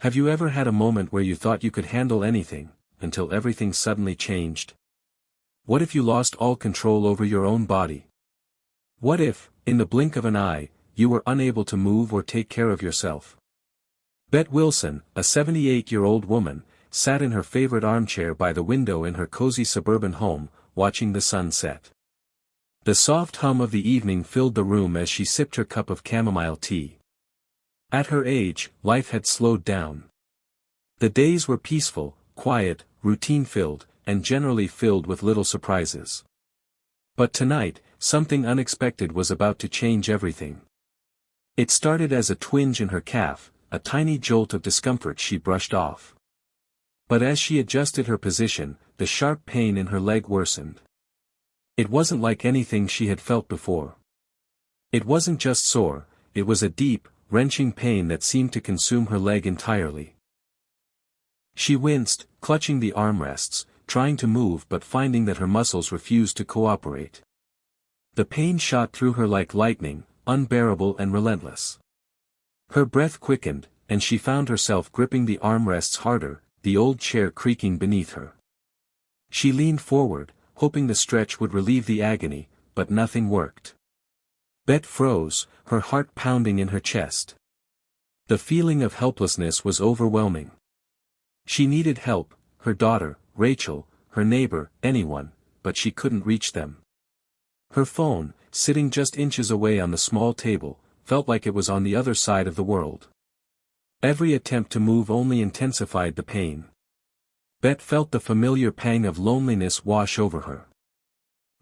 Have you ever had a moment where you thought you could handle anything, until everything suddenly changed? What if you lost all control over your own body? What if, in the blink of an eye, you were unable to move or take care of yourself? Bet Wilson, a 78-year-old woman, sat in her favorite armchair by the window in her cozy suburban home, watching the sun set. The soft hum of the evening filled the room as she sipped her cup of chamomile tea. At her age, life had slowed down. The days were peaceful, quiet, routine-filled, and generally filled with little surprises. But tonight, something unexpected was about to change everything. It started as a twinge in her calf, a tiny jolt of discomfort she brushed off. But as she adjusted her position, the sharp pain in her leg worsened. It wasn't like anything she had felt before. It wasn't just sore, it was a deep, wrenching pain that seemed to consume her leg entirely. She winced, clutching the armrests, trying to move but finding that her muscles refused to cooperate. The pain shot through her like lightning, unbearable and relentless. Her breath quickened, and she found herself gripping the armrests harder, the old chair creaking beneath her. She leaned forward, hoping the stretch would relieve the agony, but nothing worked. Bet froze, her heart pounding in her chest. The feeling of helplessness was overwhelming. She needed help, her daughter, Rachel, her neighbor, anyone, but she couldn't reach them. Her phone, sitting just inches away on the small table, felt like it was on the other side of the world. Every attempt to move only intensified the pain. Bet felt the familiar pang of loneliness wash over her.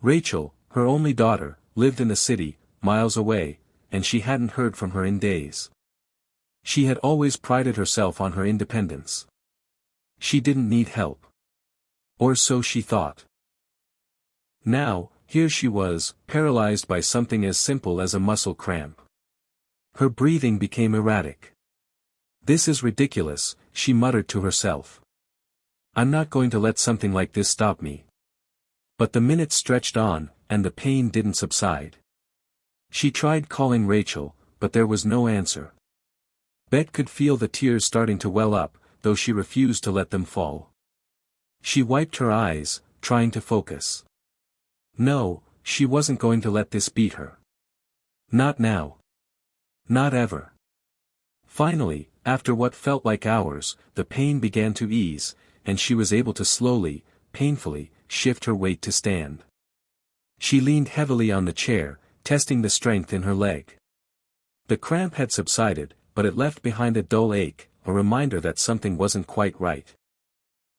Rachel, her only daughter, lived in the city, miles away, and she hadn't heard from her in days. She had always prided herself on her independence. She didn't need help. Or so she thought. Now, here she was, paralyzed by something as simple as a muscle cramp. Her breathing became erratic. "This is ridiculous," she muttered to herself. "I'm not going to let something like this stop me." But the minutes stretched on, and the pain didn't subside. She tried calling Rachel, but there was no answer. Bet could feel the tears starting to well up, though she refused to let them fall. She wiped her eyes, trying to focus. No, she wasn't going to let this beat her. Not now. Not ever. Finally, after what felt like hours, the pain began to ease, and she was able to slowly, painfully, shift her weight to stand. She leaned heavily on the chair, testing the strength in her leg. The cramp had subsided, but it left behind a dull ache, a reminder that something wasn't quite right.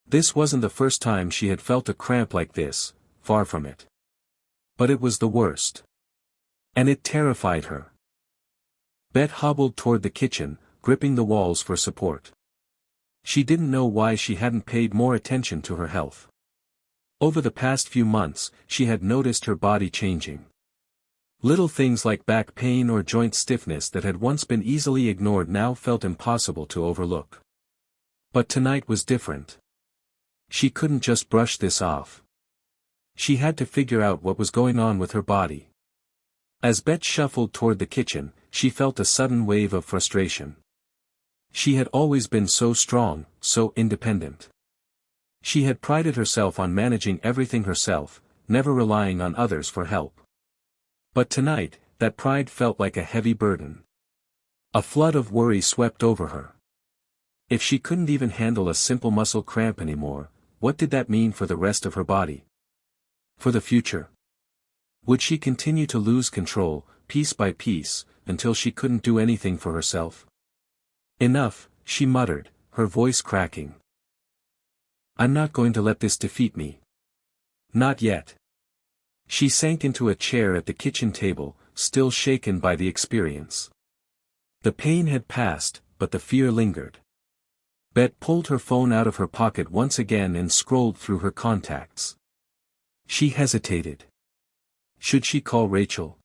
This wasn't the first time she had felt a cramp like this, far from it. But it was the worst. And it terrified her. Bet hobbled toward the kitchen, gripping the walls for support. She didn't know why she hadn't paid more attention to her health. Over the past few months, she had noticed her body changing. Little things like back pain or joint stiffness that had once been easily ignored now felt impossible to overlook. But tonight was different. She couldn't just brush this off. She had to figure out what was going on with her body. As Bet shuffled toward the kitchen, she felt a sudden wave of frustration. She had always been so strong, so independent. She had prided herself on managing everything herself, never relying on others for help. But tonight, that pride felt like a heavy burden. A flood of worry swept over her. If she couldn't even handle a simple muscle cramp anymore, what did that mean for the rest of her body? For the future? Would she continue to lose control, piece by piece, until she couldn't do anything for herself? "Enough," she muttered, her voice cracking. "I'm not going to let this defeat me. Not yet." She sank into a chair at the kitchen table, still shaken by the experience. The pain had passed, but the fear lingered. Bet pulled her phone out of her pocket once again and scrolled through her contacts. She hesitated. Should she call Rachel?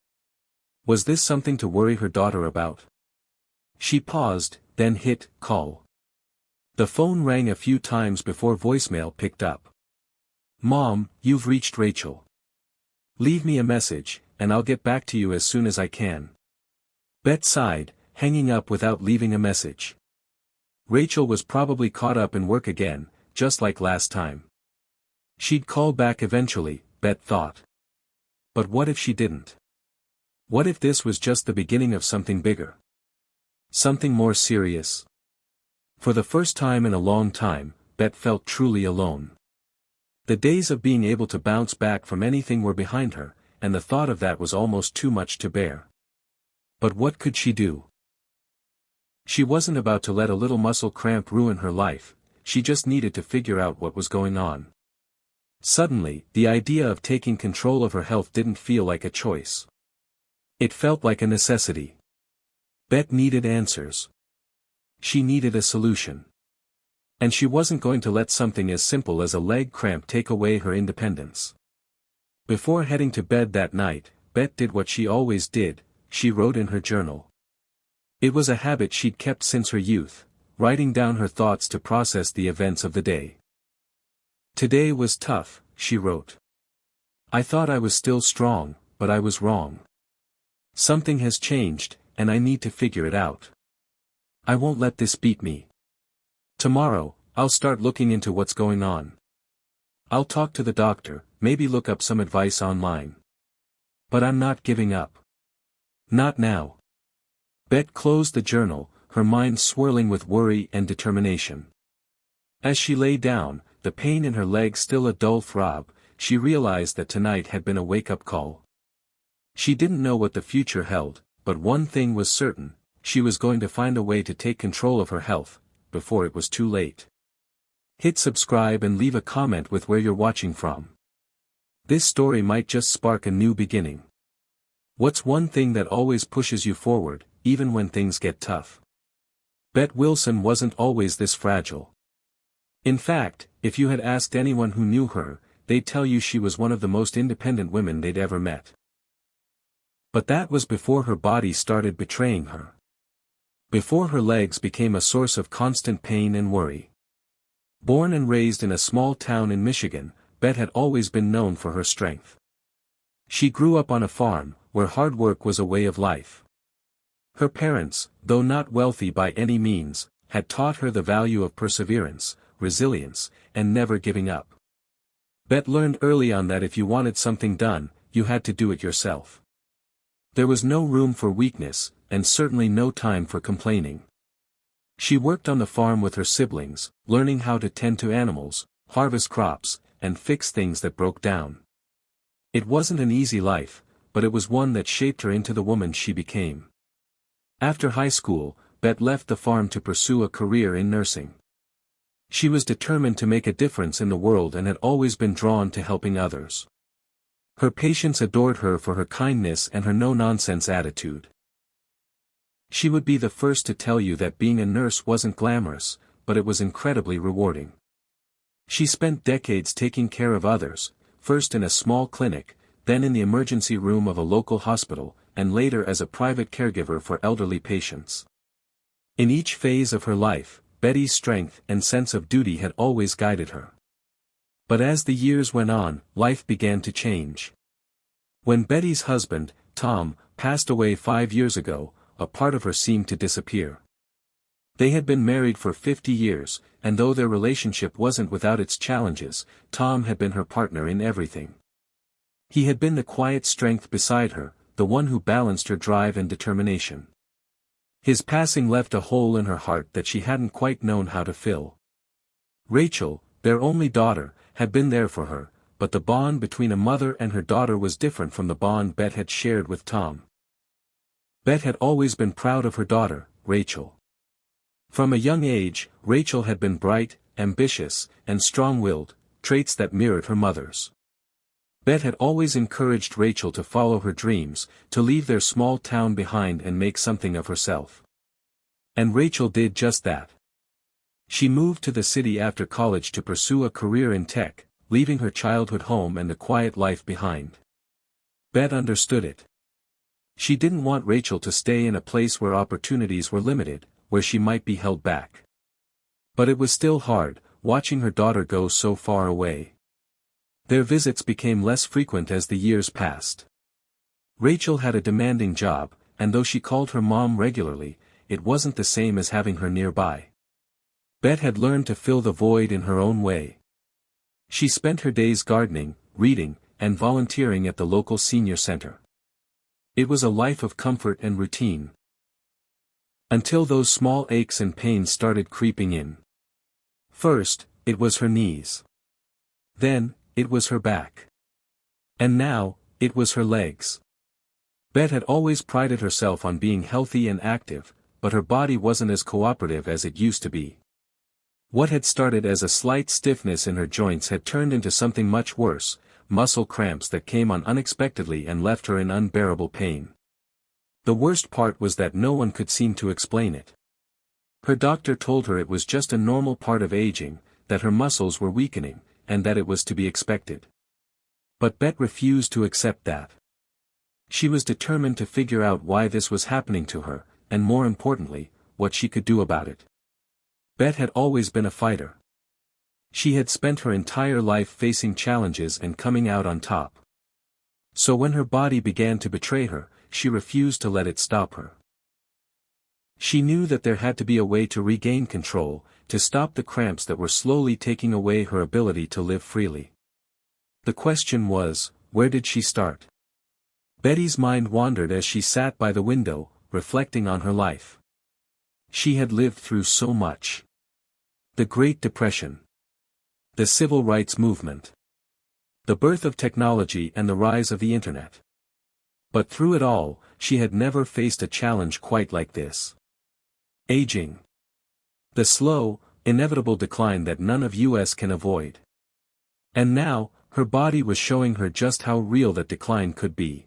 Was this something to worry her daughter about? She paused, then hit call. The phone rang a few times before voicemail picked up. "Mom, you've reached Rachel. Leave me a message, and I'll get back to you as soon as I can." Bet sighed, hanging up without leaving a message. Rachel was probably caught up in work again, just like last time. She'd call back eventually, Bet thought. But what if she didn't? What if this was just the beginning of something bigger? Something more serious? For the first time in a long time, Bet felt truly alone. The days of being able to bounce back from anything were behind her, and the thought of that was almost too much to bear. But what could she do? She wasn't about to let a little muscle cramp ruin her life, she just needed to figure out what was going on. Suddenly, the idea of taking control of her health didn't feel like a choice. It felt like a necessity. Bet needed answers. She needed a solution. And she wasn't going to let something as simple as a leg cramp take away her independence. Before heading to bed that night, Bet did what she always did, she wrote in her journal. It was a habit she'd kept since her youth, writing down her thoughts to process the events of the day. Today was tough, she wrote. I thought I was still strong, but I was wrong. Something has changed, and I need to figure it out. I won't let this beat me. Tomorrow, I'll start looking into what's going on. I'll talk to the doctor, maybe look up some advice online. But I'm not giving up. Not now. Bet closed the journal, her mind swirling with worry and determination. As she lay down, the pain in her leg still a dull throb, she realized that tonight had been a wake-up call. She didn't know what the future held, but one thing was certain, she was going to find a way to take control of her health, before it was too late. Hit subscribe and leave a comment with where you're watching from. This story might just spark a new beginning. What's one thing that always pushes you forward, even when things get tough? Bet Wilson wasn't always this fragile. In fact, if you had asked anyone who knew her, they'd tell you she was one of the most independent women they'd ever met. But that was before her body started betraying her. Before her legs became a source of constant pain and worry. Born and raised in a small town in Michigan, Bet had always been known for her strength. She grew up on a farm, where hard work was a way of life. Her parents, though not wealthy by any means, had taught her the value of perseverance, resilience, and never giving up. Bet learned early on that if you wanted something done, you had to do it yourself. There was no room for weakness, and certainly no time for complaining. She worked on the farm with her siblings, learning how to tend to animals, harvest crops, and fix things that broke down. It wasn't an easy life, but it was one that shaped her into the woman she became. After high school, Bet left the farm to pursue a career in nursing. She was determined to make a difference in the world and had always been drawn to helping others. Her patients adored her for her kindness and her no-nonsense attitude. She would be the first to tell you that being a nurse wasn't glamorous, but it was incredibly rewarding. She spent decades taking care of others, first in a small clinic, then in the emergency room of a local hospital, and later as a private caregiver for elderly patients. In each phase of her life, Betty's strength and sense of duty had always guided her. But as the years went on, life began to change. When Betty's husband, Tom, passed away 5 years ago, a part of her seemed to disappear. They had been married for 50 years, and though their relationship wasn't without its challenges, Tom had been her partner in everything. He had been the quiet strength beside her, the one who balanced her drive and determination. His passing left a hole in her heart that she hadn't quite known how to fill. Rachel, their only daughter, had been there for her, but the bond between a mother and her daughter was different from the bond Bet had shared with Tom. Bet had always been proud of her daughter, Rachel. From a young age, Rachel had been bright, ambitious, and strong-willed, traits that mirrored her mother's. Bet had always encouraged Rachel to follow her dreams, to leave their small town behind and make something of herself. And Rachel did just that. She moved to the city after college to pursue a career in tech, leaving her childhood home and the quiet life behind. Bet understood it. She didn't want Rachel to stay in a place where opportunities were limited, where she might be held back. But it was still hard, watching her daughter go so far away. Their visits became less frequent as the years passed. Rachel had a demanding job, and though she called her mom regularly, it wasn't the same as having her nearby. Bet had learned to fill the void in her own way. She spent her days gardening, reading, and volunteering at the local senior center. It was a life of comfort and routine. Until those small aches and pains started creeping in. First, it was her knees. Then, it was her back. And now, it was her legs. Bet had always prided herself on being healthy and active, but her body wasn't as cooperative as it used to be. What had started as a slight stiffness in her joints had turned into something much worse, muscle cramps that came on unexpectedly and left her in unbearable pain. The worst part was that no one could seem to explain it. Her doctor told her it was just a normal part of aging, that her muscles were weakening, and that it was to be expected. But Bet refused to accept that. She was determined to figure out why this was happening to her, and more importantly, what she could do about it. Bet had always been a fighter. She had spent her entire life facing challenges and coming out on top. So when her body began to betray her, she refused to let it stop her. She knew that there had to be a way to regain control, to stop the cramps that were slowly taking away her ability to live freely. The question was, where did she start? Betty's mind wandered as she sat by the window, reflecting on her life. She had lived through so much. The Great Depression. The Civil Rights Movement. The birth of technology and the rise of the Internet. But through it all, she had never faced a challenge quite like this. Aging. The slow, inevitable decline that none of us can avoid. And now, her body was showing her just how real that decline could be.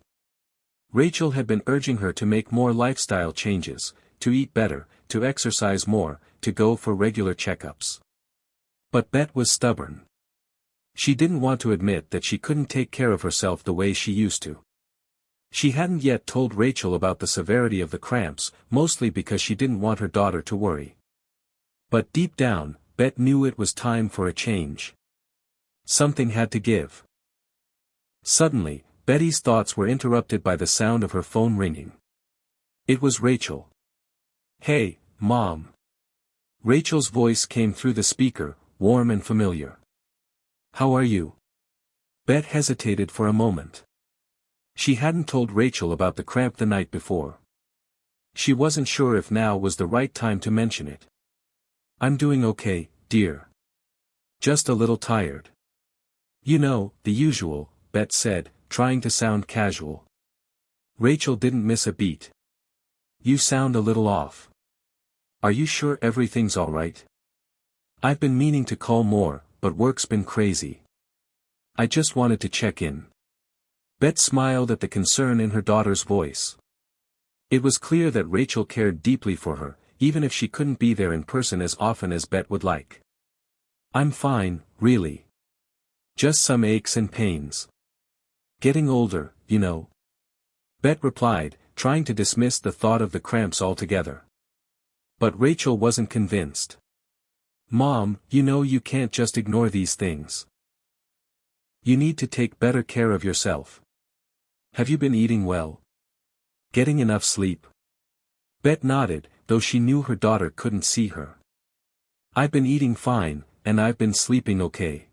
Rachel had been urging her to make more lifestyle changes, to eat better, to exercise more, to go for regular checkups. But Bet was stubborn. She didn't want to admit that she couldn't take care of herself the way she used to. She hadn't yet told Rachel about the severity of the cramps, mostly because she didn't want her daughter to worry. But deep down, Bet knew it was time for a change. Something had to give. Suddenly, Betty's thoughts were interrupted by the sound of her phone ringing. It was Rachel. "Hey, Mom." Rachel's voice came through the speaker, warm and familiar. "How are you?" Bet hesitated for a moment. She hadn't told Rachel about the cramp the night before. She wasn't sure if now was the right time to mention it. "I'm doing okay, dear. Just a little tired." "You know, the usual," Bet said, trying to sound casual. Rachel didn't miss a beat. "You sound a little off. Are you sure everything's all right?" "I've been meaning to call more, but work's been crazy. I just wanted to check in." Bet smiled at the concern in her daughter's voice. It was clear that Rachel cared deeply for her, even if she couldn't be there in person as often as Bet would like. "I'm fine, really. Just some aches and pains. Getting older, you know." Bet replied, trying to dismiss the thought of the cramps altogether. But Rachel wasn't convinced. "Mom, you know you can't just ignore these things. You need to take better care of yourself. Have you been eating well? Getting enough sleep?" Bet nodded, though she knew her daughter couldn't see her. "I've been eating fine, and I've been sleeping okay.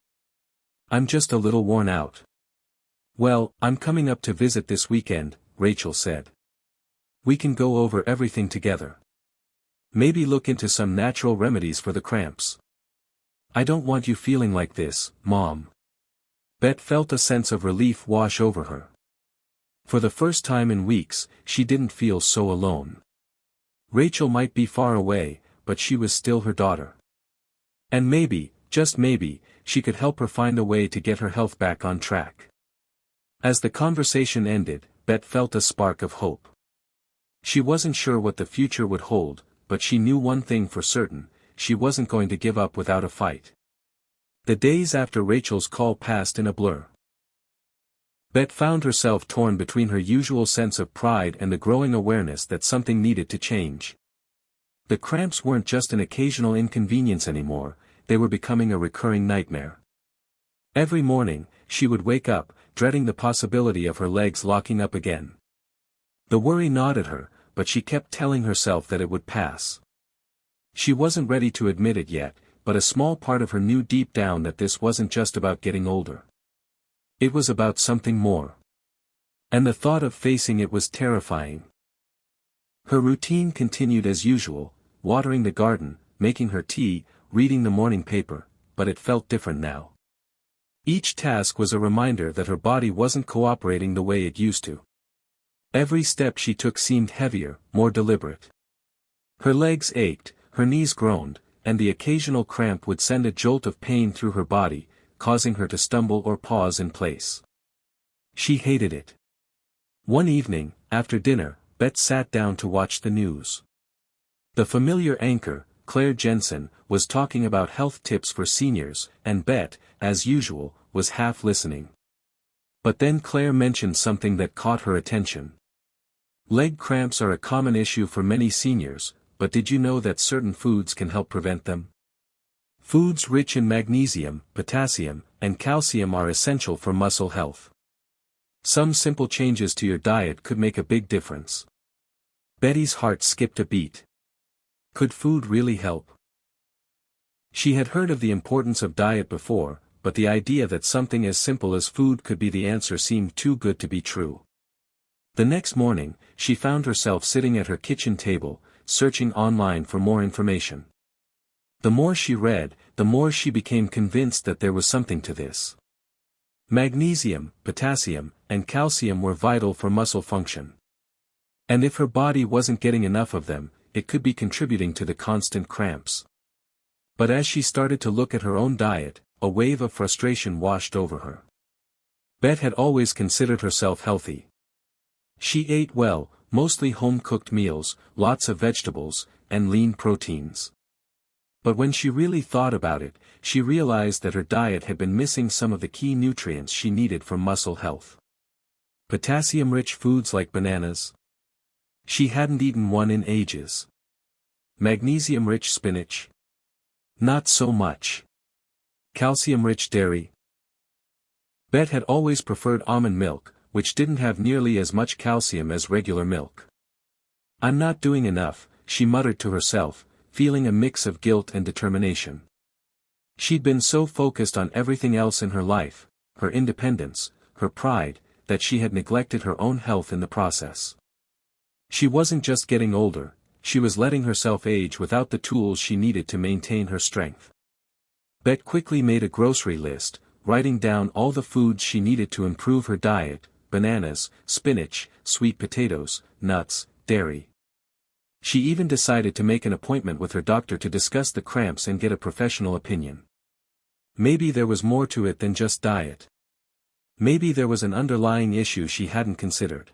I'm just a little worn out." "Well, I'm coming up to visit this weekend," Rachel said. "We can go over everything together. Maybe look into some natural remedies for the cramps. I don't want you feeling like this, Mom." Bet felt a sense of relief wash over her. For the first time in weeks, she didn't feel so alone. Rachel might be far away, but she was still her daughter. And maybe, just maybe, she could help her find a way to get her health back on track. As the conversation ended, Bet felt a spark of hope. She wasn't sure what the future would hold, but she knew one thing for certain: she wasn't going to give up without a fight. The days after Rachel's call passed in a blur. Bet found herself torn between her usual sense of pride and the growing awareness that something needed to change. The cramps weren't just an occasional inconvenience anymore, they were becoming a recurring nightmare. Every morning, she would wake up, dreading the possibility of her legs locking up again. The worry gnawed at her, but she kept telling herself that it would pass. She wasn't ready to admit it yet, but a small part of her knew deep down that this wasn't just about getting older. It was about something more. And the thought of facing it was terrifying. Her routine continued as usual, watering the garden, making her tea, reading the morning paper, but it felt different now. Each task was a reminder that her body wasn't cooperating the way it used to. Every step she took seemed heavier, more deliberate. Her legs ached, her knees groaned, and the occasional cramp would send a jolt of pain through her body, causing her to stumble or pause in place. She hated it. One evening, after dinner, Bet sat down to watch the news. The familiar anchor, Claire Jensen, was talking about health tips for seniors, and Bet, as usual, was half listening. But then Claire mentioned something that caught her attention. Leg cramps are a common issue for many seniors, but did you know that certain foods can help prevent them? Foods rich in magnesium, potassium, and calcium are essential for muscle health. Some simple changes to your diet could make a big difference. Betty's heart skipped a beat. Could food really help? She had heard of the importance of diet before, but the idea that something as simple as food could be the answer seemed too good to be true. The next morning, she found herself sitting at her kitchen table, searching online for more information. The more she read, the more she became convinced that there was something to this. Magnesium, potassium, and calcium were vital for muscle function. And if her body wasn't getting enough of them, it could be contributing to the constant cramps. But as she started to look at her own diet, a wave of frustration washed over her. Bet had always considered herself healthy. She ate well, mostly home-cooked meals, lots of vegetables, and lean proteins. But when she really thought about it, she realized that her diet had been missing some of the key nutrients she needed for muscle health. Potassium-rich foods like bananas. She hadn't eaten one in ages. Magnesium-rich spinach. Not so much. Calcium-rich dairy. Bet had always preferred almond milk, which didn't have nearly as much calcium as regular milk. "I'm not doing enough," she muttered to herself, feeling a mix of guilt and determination. She'd been so focused on everything else in her life, her independence, her pride, that she had neglected her own health in the process. She wasn't just getting older, she was letting herself age without the tools she needed to maintain her strength. Bet quickly made a grocery list, writing down all the foods she needed to improve her diet: bananas, spinach, sweet potatoes, nuts, dairy. She even decided to make an appointment with her doctor to discuss the cramps and get a professional opinion. Maybe there was more to it than just diet. Maybe there was an underlying issue she hadn't considered.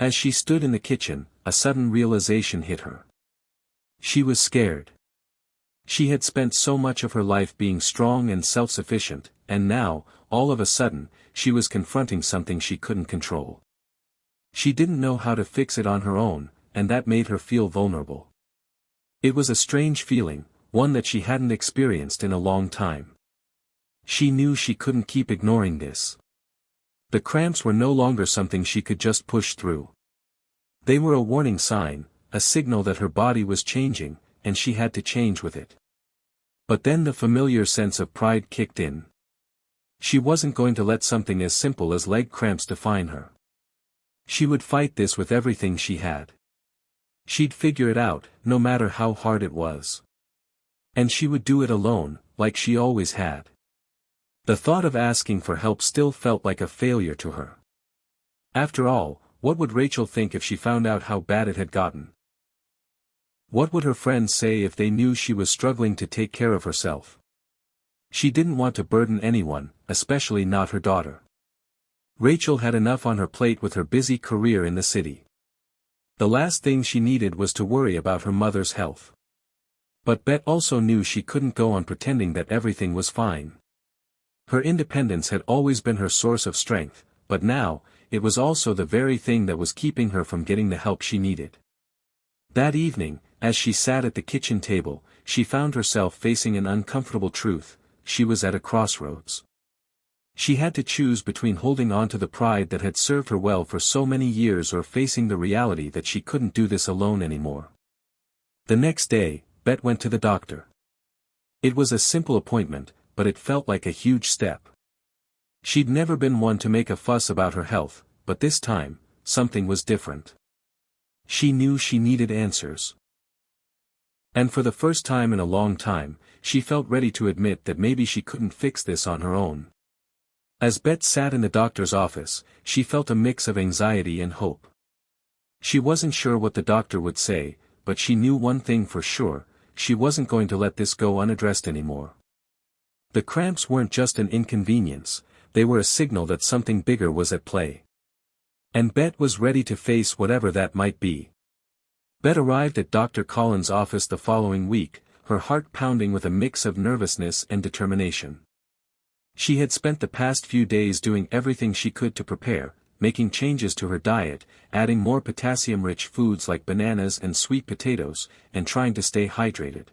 As she stood in the kitchen, a sudden realization hit her. She was scared. She had spent so much of her life being strong and self-sufficient, and now, all of a sudden, she was confronting something she couldn't control. She didn't know how to fix it on her own, and that made her feel vulnerable. It was a strange feeling, one that she hadn't experienced in a long time. She knew she couldn't keep ignoring this. The cramps were no longer something she could just push through. They were a warning sign, a signal that her body was changing, and she had to change with it. But then the familiar sense of pride kicked in. She wasn't going to let something as simple as leg cramps define her. She would fight this with everything she had. She'd figure it out, no matter how hard it was. And she would do it alone, like she always had. The thought of asking for help still felt like a failure to her. After all, what would Rachel think if she found out how bad it had gotten? What would her friends say if they knew she was struggling to take care of herself? She didn't want to burden anyone, especially not her daughter. Rachel had enough on her plate with her busy career in the city. The last thing she needed was to worry about her mother's health. But Bet also knew she couldn't go on pretending that everything was fine. Her independence had always been her source of strength, but now, it was also the very thing that was keeping her from getting the help she needed. That evening, as she sat at the kitchen table, she found herself facing an uncomfortable truth: she was at a crossroads. She had to choose between holding on to the pride that had served her well for so many years or facing the reality that she couldn't do this alone anymore. The next day, Bet went to the doctor. It was a simple appointment, but it felt like a huge step. She'd never been one to make a fuss about her health, but this time, something was different. She knew she needed answers. And for the first time in a long time, she felt ready to admit that maybe she couldn't fix this on her own. As Bet sat in the doctor's office, she felt a mix of anxiety and hope. She wasn't sure what the doctor would say, but she knew one thing for sure: she wasn't going to let this go unaddressed anymore. The cramps weren't just an inconvenience, they were a signal that something bigger was at play. And Bet was ready to face whatever that might be. Bet arrived at Dr. Collins' office the following week, her heart pounding with a mix of nervousness and determination. She had spent the past few days doing everything she could to prepare, making changes to her diet, adding more potassium-rich foods like bananas and sweet potatoes, and trying to stay hydrated.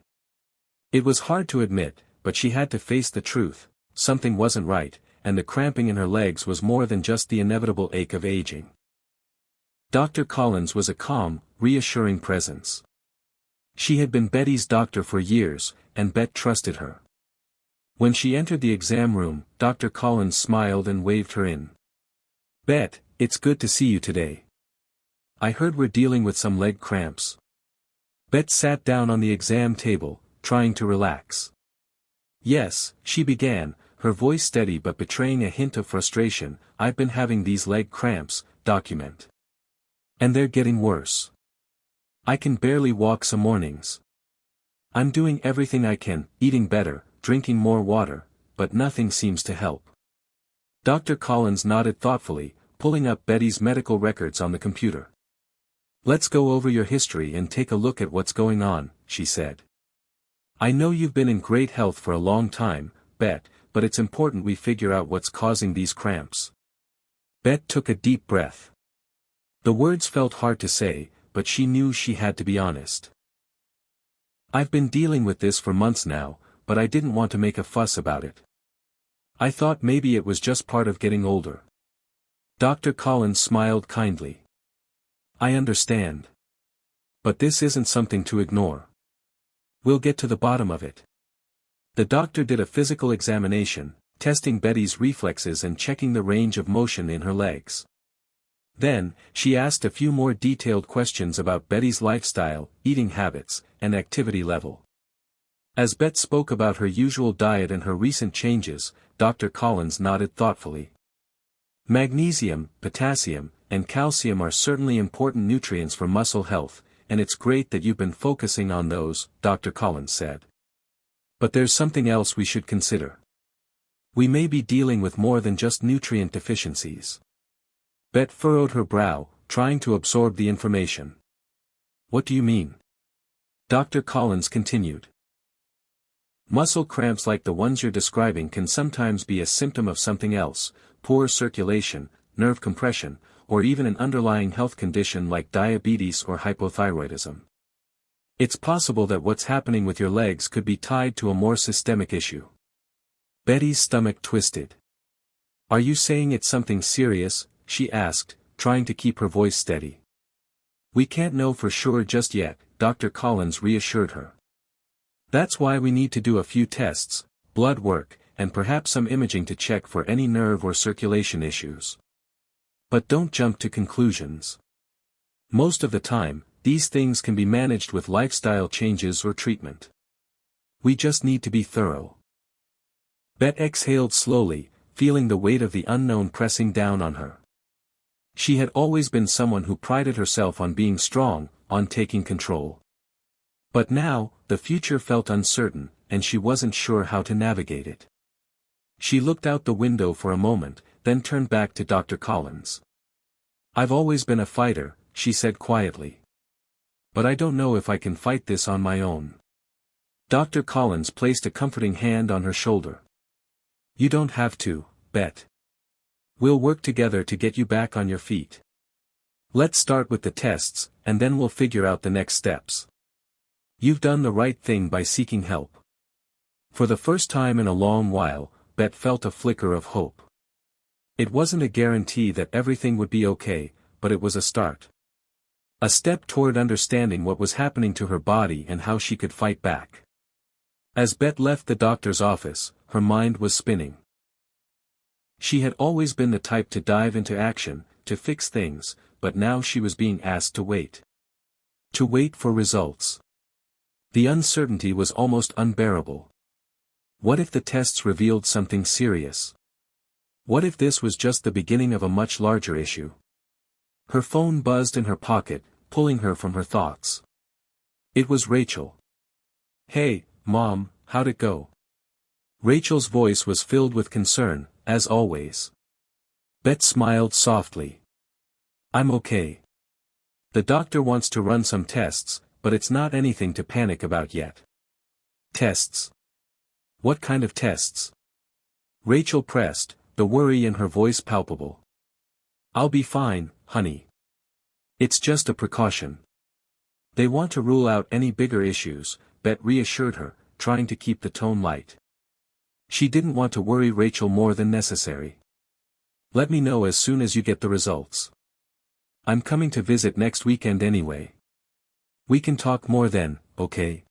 It was hard to admit, but she had to face the truth: something wasn't right, and the cramping in her legs was more than just the inevitable ache of aging. Dr. Collins was a calm, reassuring presence. She had been Betty's doctor for years, and Bet trusted her. When she entered the exam room, Dr. Collins smiled and waved her in. "Bet, it's good to see you today. I heard we're dealing with some leg cramps." Bet sat down on the exam table, trying to relax. "Yes," she began, her voice steady but betraying a hint of frustration. "I've been having these leg cramps, document. And they're getting worse. I can barely walk some mornings. I'm doing everything I can, eating better, drinking more water, but nothing seems to help." Dr. Collins nodded thoughtfully, pulling up Betty's medical records on the computer. "Let's go over your history and take a look at what's going on," she said. "I know you've been in great health for a long time, Bet, but it's important we figure out what's causing these cramps." Bet took a deep breath. The words felt hard to say, but she knew she had to be honest. "I've been dealing with this for months now, but I didn't want to make a fuss about it. I thought maybe it was just part of getting older." Dr. Collins smiled kindly. "I understand. But this isn't something to ignore. We'll get to the bottom of it." The doctor did a physical examination, testing Betty's reflexes and checking the range of motion in her legs. Then, she asked a few more detailed questions about Betty's lifestyle, eating habits, and activity level. As Bet spoke about her usual diet and her recent changes, Dr. Collins nodded thoughtfully. "Magnesium, potassium, and calcium are certainly important nutrients for muscle health, and it's great that you've been focusing on those," Dr. Collins said. "But there's something else we should consider. We may be dealing with more than just nutrient deficiencies." Bet furrowed her brow, trying to absorb the information. "What do you mean?" Dr. Collins continued. "Muscle cramps like the ones you're describing can sometimes be a symptom of something else: poor circulation, nerve compression, or even an underlying health condition like diabetes or hypothyroidism. It's possible that what's happening with your legs could be tied to a more systemic issue." Betty's stomach twisted. "Are you saying it's something serious?" she asked, trying to keep her voice steady. "We can't know for sure just yet," Dr. Collins reassured her. "That's why we need to do a few tests, blood work, and perhaps some imaging to check for any nerve or circulation issues. But don't jump to conclusions. Most of the time, these things can be managed with lifestyle changes or treatment. We just need to be thorough." Bet exhaled slowly, feeling the weight of the unknown pressing down on her. She had always been someone who prided herself on being strong, on taking control. But now, the future felt uncertain, and she wasn't sure how to navigate it. She looked out the window for a moment, then turned back to Dr. Collins. "I've always been a fighter," she said quietly. "But I don't know if I can fight this on my own." Dr. Collins placed a comforting hand on her shoulder. "You don't have to, Bet. We'll work together to get you back on your feet. Let's start with the tests, and then we'll figure out the next steps. You've done the right thing by seeking help." For the first time in a long while, Bet felt a flicker of hope. It wasn't a guarantee that everything would be okay, but it was a start. A step toward understanding what was happening to her body and how she could fight back. As Bet left the doctor's office, her mind was spinning. She had always been the type to dive into action, to fix things, but now she was being asked to wait. To wait for results. The uncertainty was almost unbearable. What if the tests revealed something serious? What if this was just the beginning of a much larger issue? Her phone buzzed in her pocket, pulling her from her thoughts. It was Rachel. "Hey, Mom, how'd it go?" Rachel's voice was filled with concern, as always. Bet smiled softly. "I'm okay. The doctor wants to run some tests, but it's not anything to panic about yet." "Tests? What kind of tests?" Rachel pressed, the worry in her voice palpable. "I'll be fine, honey. It's just a precaution. They want to rule out any bigger issues," Bet reassured her, trying to keep the tone light. She didn't want to worry Rachel more than necessary. "Let me know as soon as you get the results. I'm coming to visit next weekend anyway. We can talk more then, okay?"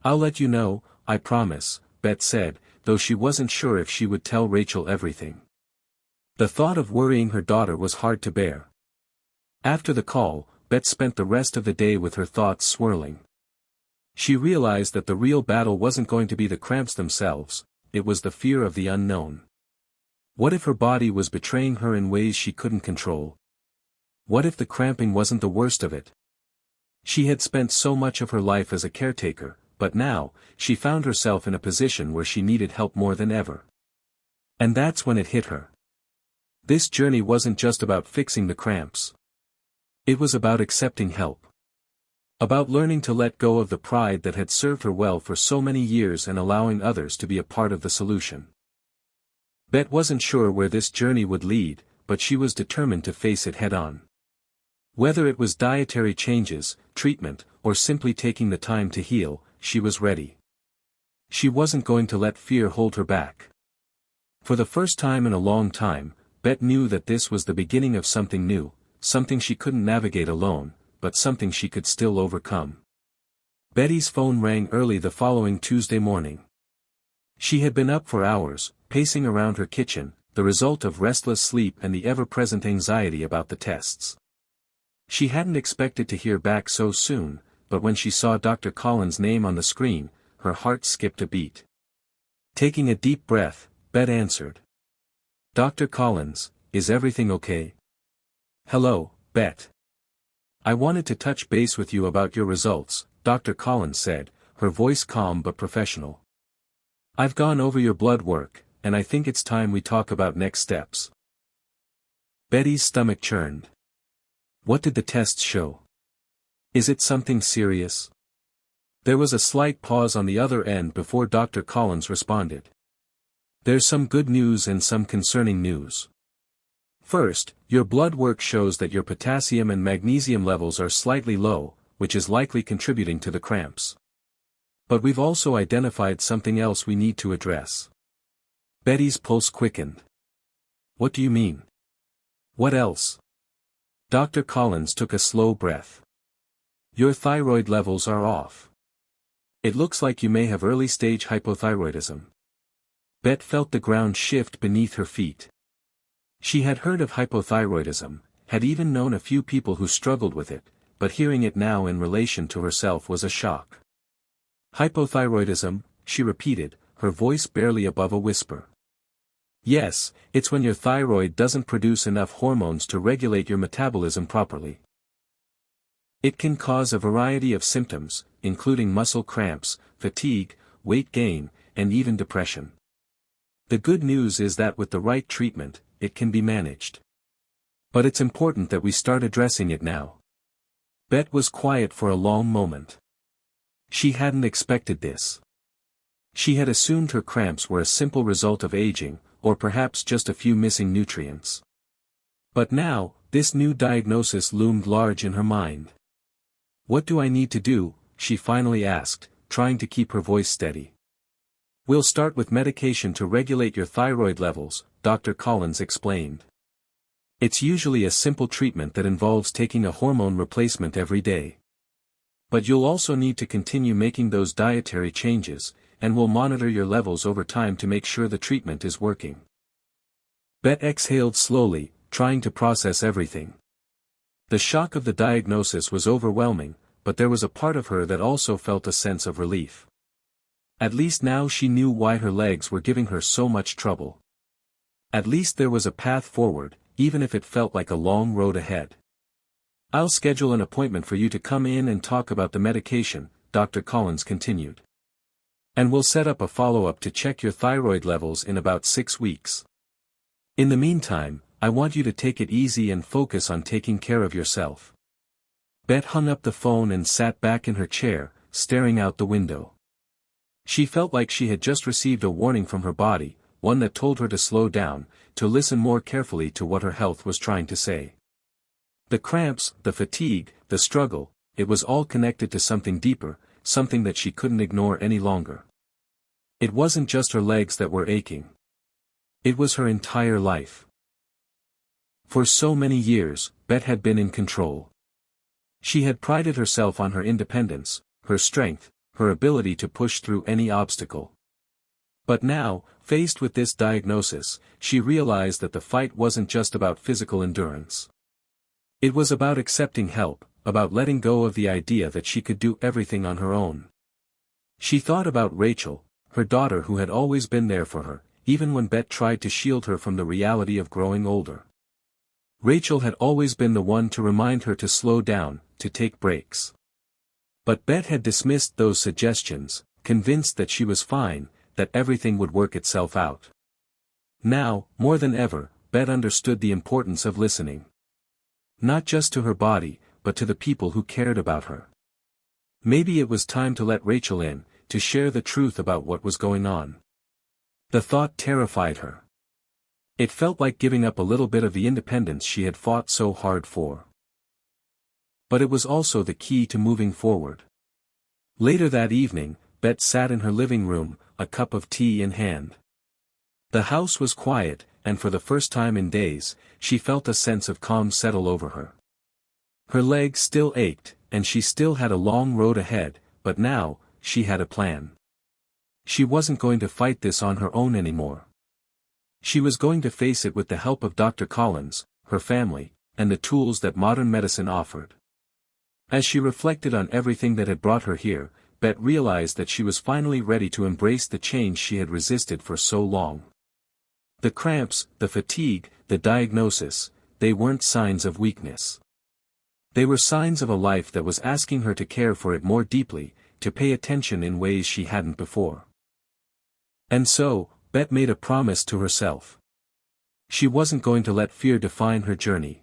"I'll let you know, I promise," Bet said, though she wasn't sure if she would tell Rachel everything. The thought of worrying her daughter was hard to bear. After the call, Bet spent the rest of the day with her thoughts swirling. She realized that the real battle wasn't going to be the cramps themselves, it was the fear of the unknown. What if her body was betraying her in ways she couldn't control? What if the cramping wasn't the worst of it? She had spent so much of her life as a caretaker, but now, she found herself in a position where she needed help more than ever. And that's when it hit her. This journey wasn't just about fixing the cramps. It was about accepting help. About learning to let go of the pride that had served her well for so many years and allowing others to be a part of the solution. Bet wasn't sure where this journey would lead, but she was determined to face it head-on. Whether it was dietary changes, treatment, or simply taking the time to heal, she was ready. She wasn't going to let fear hold her back. For the first time in a long time, Bet knew that this was the beginning of something new, something she couldn't navigate alone, but something she could still overcome. Betty's phone rang early the following Tuesday morning. She had been up for hours, pacing around her kitchen, the result of restless sleep and the ever-present anxiety about the tests. She hadn't expected to hear back so soon, but when she saw Dr. Collins' name on the screen, her heart skipped a beat. Taking a deep breath, Bet answered. "Dr. Collins, is everything okay?" "Hello, Bet. I wanted to touch base with you about your results," Dr. Collins said, her voice calm but professional. "I've gone over your blood work, and I think it's time we talk about next steps." Betty's stomach churned. What did the tests show? Is it something serious? There was a slight pause on the other end before Dr. Collins responded. "There's some good news and some concerning news. First, your blood work shows that your potassium and magnesium levels are slightly low, which is likely contributing to the cramps. But we've also identified something else we need to address." Betty's pulse quickened. "What do you mean? What else?" Dr. Collins took a slow breath. "Your thyroid levels are off. It looks like you may have early-stage hypothyroidism." Bet felt the ground shift beneath her feet. She had heard of hypothyroidism, had even known a few people who struggled with it, but hearing it now in relation to herself was a shock. "Hypothyroidism," she repeated, her voice barely above a whisper. "Yes, it's when your thyroid doesn't produce enough hormones to regulate your metabolism properly. It can cause a variety of symptoms, including muscle cramps, fatigue, weight gain, and even depression. The good news is that with the right treatment, it can be managed. But it's important that we start addressing it now." Bet was quiet for a long moment. She hadn't expected this. She had assumed her cramps were a simple result of aging, or perhaps just a few missing nutrients. But now, this new diagnosis loomed large in her mind. "What do I need to do?" she finally asked, trying to keep her voice steady. "We'll start with medication to regulate your thyroid levels," Dr. Collins explained. It's usually a simple treatment that involves taking a hormone replacement every day. But you'll also need to continue making those dietary changes, and we'll monitor your levels over time to make sure the treatment is working. Bet exhaled slowly, trying to process everything. The shock of the diagnosis was overwhelming, but there was a part of her that also felt a sense of relief. At least now she knew why her legs were giving her so much trouble. At least there was a path forward, even if it felt like a long road ahead. "I'll schedule an appointment for you to come in and talk about the medication," Dr. Collins continued. "And we'll set up a follow-up to check your thyroid levels in about 6 weeks. In the meantime, I want you to take it easy and focus on taking care of yourself." Bet hung up the phone and sat back in her chair, staring out the window. She felt like she had just received a warning from her body, one that told her to slow down, to listen more carefully to what her health was trying to say. The cramps, the fatigue, the struggle, it was all connected to something deeper, something that she couldn't ignore any longer. It wasn't just her legs that were aching. It was her entire life. For so many years, Bet had been in control. She had prided herself on her independence, her strength, her ability to push through any obstacle. But now, faced with this diagnosis, she realized that the fight wasn't just about physical endurance. It was about accepting help, about letting go of the idea that she could do everything on her own. She thought about Rachel, her daughter who had always been there for her, even when Bet tried to shield her from the reality of growing older. Rachel had always been the one to remind her to slow down, to take breaks. But Bet had dismissed those suggestions, convinced that she was fine, that everything would work itself out. Now, more than ever, Bet understood the importance of listening. Not just to her body, but to the people who cared about her. Maybe it was time to let Rachel in, to share the truth about what was going on. The thought terrified her. It felt like giving up a little bit of the independence she had fought so hard for. But it was also the key to moving forward. Later that evening, Bet sat in her living room, a cup of tea in hand. The house was quiet, and for the first time in days, she felt a sense of calm settle over her. Her legs still ached, and she still had a long road ahead, but now, she had a plan. She wasn't going to fight this on her own anymore. She was going to face it with the help of Dr. Collins, her family, and the tools that modern medicine offered. As she reflected on everything that had brought her here, Bet realized that she was finally ready to embrace the change she had resisted for so long. The cramps, the fatigue, the diagnosis, they weren't signs of weakness. They were signs of a life that was asking her to care for it more deeply, to pay attention in ways she hadn't before. And so, Bet made a promise to herself. She wasn't going to let fear define her journey.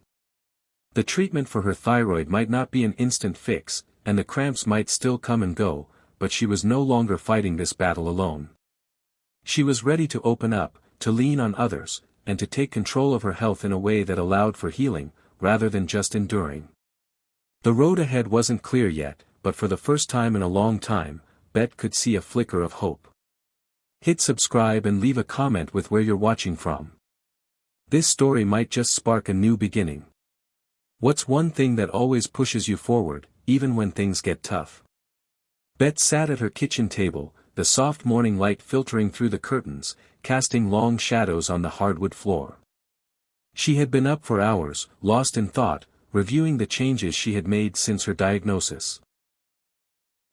The treatment for her thyroid might not be an instant fix, and the cramps might still come and go, but she was no longer fighting this battle alone. She was ready to open up, to lean on others, and to take control of her health in a way that allowed for healing, rather than just enduring. The road ahead wasn't clear yet, but for the first time in a long time, Bet could see a flicker of hope. Hit subscribe and leave a comment with where you're watching from. This story might just spark a new beginning. What's one thing that always pushes you forward, even when things get tough? Bet sat at her kitchen table, the soft morning light filtering through the curtains, casting long shadows on the hardwood floor. She had been up for hours, lost in thought, reviewing the changes she had made since her diagnosis.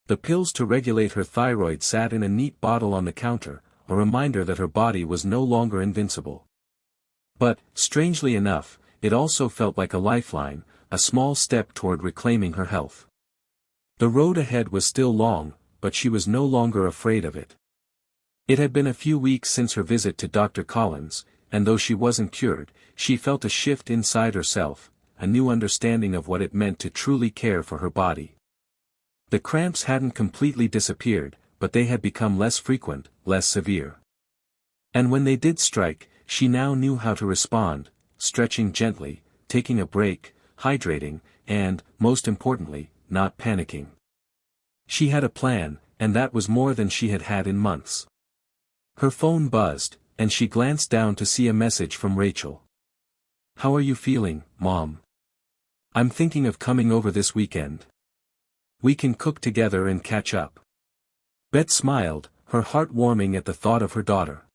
The pills to regulate her thyroid sat in a neat bottle on the counter, a reminder that her body was no longer invincible. But, strangely enough, it also felt like a lifeline, a small step toward reclaiming her health. The road ahead was still long, but she was no longer afraid of it. It had been a few weeks since her visit to Dr. Collins, and though she wasn't cured, she felt a shift inside herself, a new understanding of what it meant to truly care for her body. The cramps hadn't completely disappeared, but they had become less frequent, less severe. And when they did strike, she now knew how to respond, stretching gently, taking a break, hydrating, and, most importantly, not panicking. She had a plan, and that was more than she had had in months. Her phone buzzed, and she glanced down to see a message from Rachel. "How are you feeling, Mom? I'm thinking of coming over this weekend. We can cook together and catch up." Beth smiled, her heart warming at the thought of her daughter.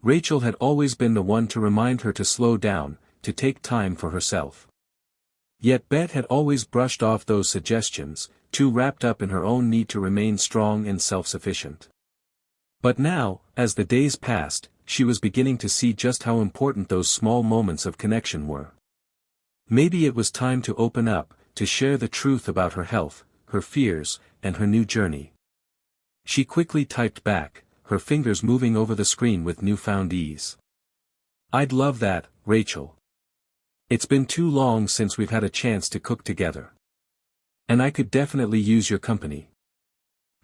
Rachel had always been the one to remind her to slow down, to take time for herself. Yet Beth had always brushed off those suggestions, too wrapped up in her own need to remain strong and self-sufficient. But now, as the days passed, she was beginning to see just how important those small moments of connection were. Maybe it was time to open up, to share the truth about her health, her fears, and her new journey. She quickly typed back, her fingers moving over the screen with newfound ease. "I'd love that, Rachel. It's been too long since we've had a chance to cook together. And I could definitely use your company."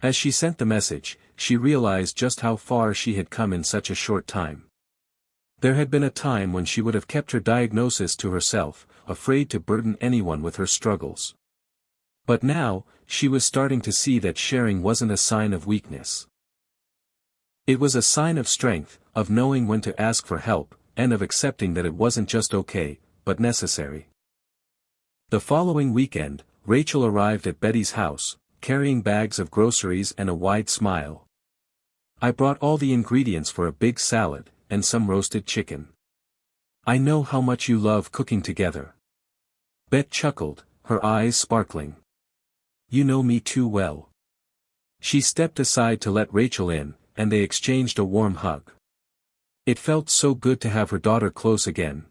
As she sent the message, she realized just how far she had come in such a short time. There had been a time when she would have kept her diagnosis to herself, afraid to burden anyone with her struggles. But now, she was starting to see that sharing wasn't a sign of weakness. It was a sign of strength, of knowing when to ask for help, and of accepting that it wasn't just okay, but necessary. The following weekend, Rachel arrived at Betty's house, carrying bags of groceries and a wide smile. "I brought all the ingredients for a big salad, and some roasted chicken. I know how much you love cooking together." Beth chuckled, her eyes sparkling. "You know me too well." She stepped aside to let Rachel in, and they exchanged a warm hug. It felt so good to have her daughter close again.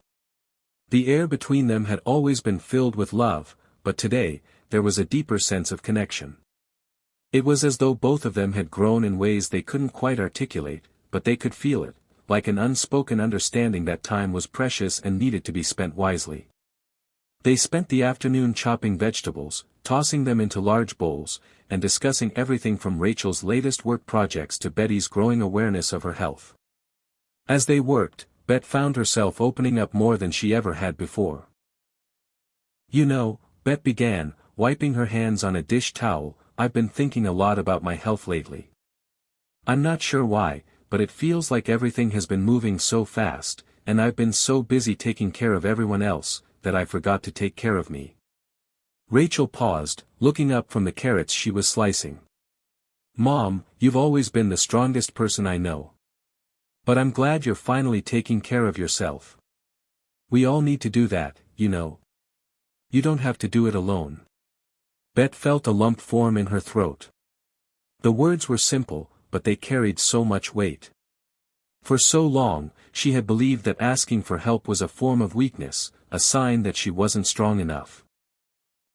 The air between them had always been filled with love, but today, there was a deeper sense of connection. It was as though both of them had grown in ways they couldn't quite articulate, but they could feel it, like an unspoken understanding that time was precious and needed to be spent wisely. They spent the afternoon chopping vegetables, tossing them into large bowls, and discussing everything from Rachel's latest work projects to Betty's growing awareness of her health. As they worked, Beth found herself opening up more than she ever had before. "You know," Beth began, wiping her hands on a dish towel, "I've been thinking a lot about my health lately. I'm not sure why, but it feels like everything has been moving so fast, and I've been so busy taking care of everyone else, that I forgot to take care of me." Rachel paused, looking up from the carrots she was slicing. "Mom, you've always been the strongest person I know. But I'm glad you're finally taking care of yourself. We all need to do that, you know. You don't have to do it alone." Beth felt a lump form in her throat. The words were simple, but they carried so much weight. For so long, she had believed that asking for help was a form of weakness, a sign that she wasn't strong enough.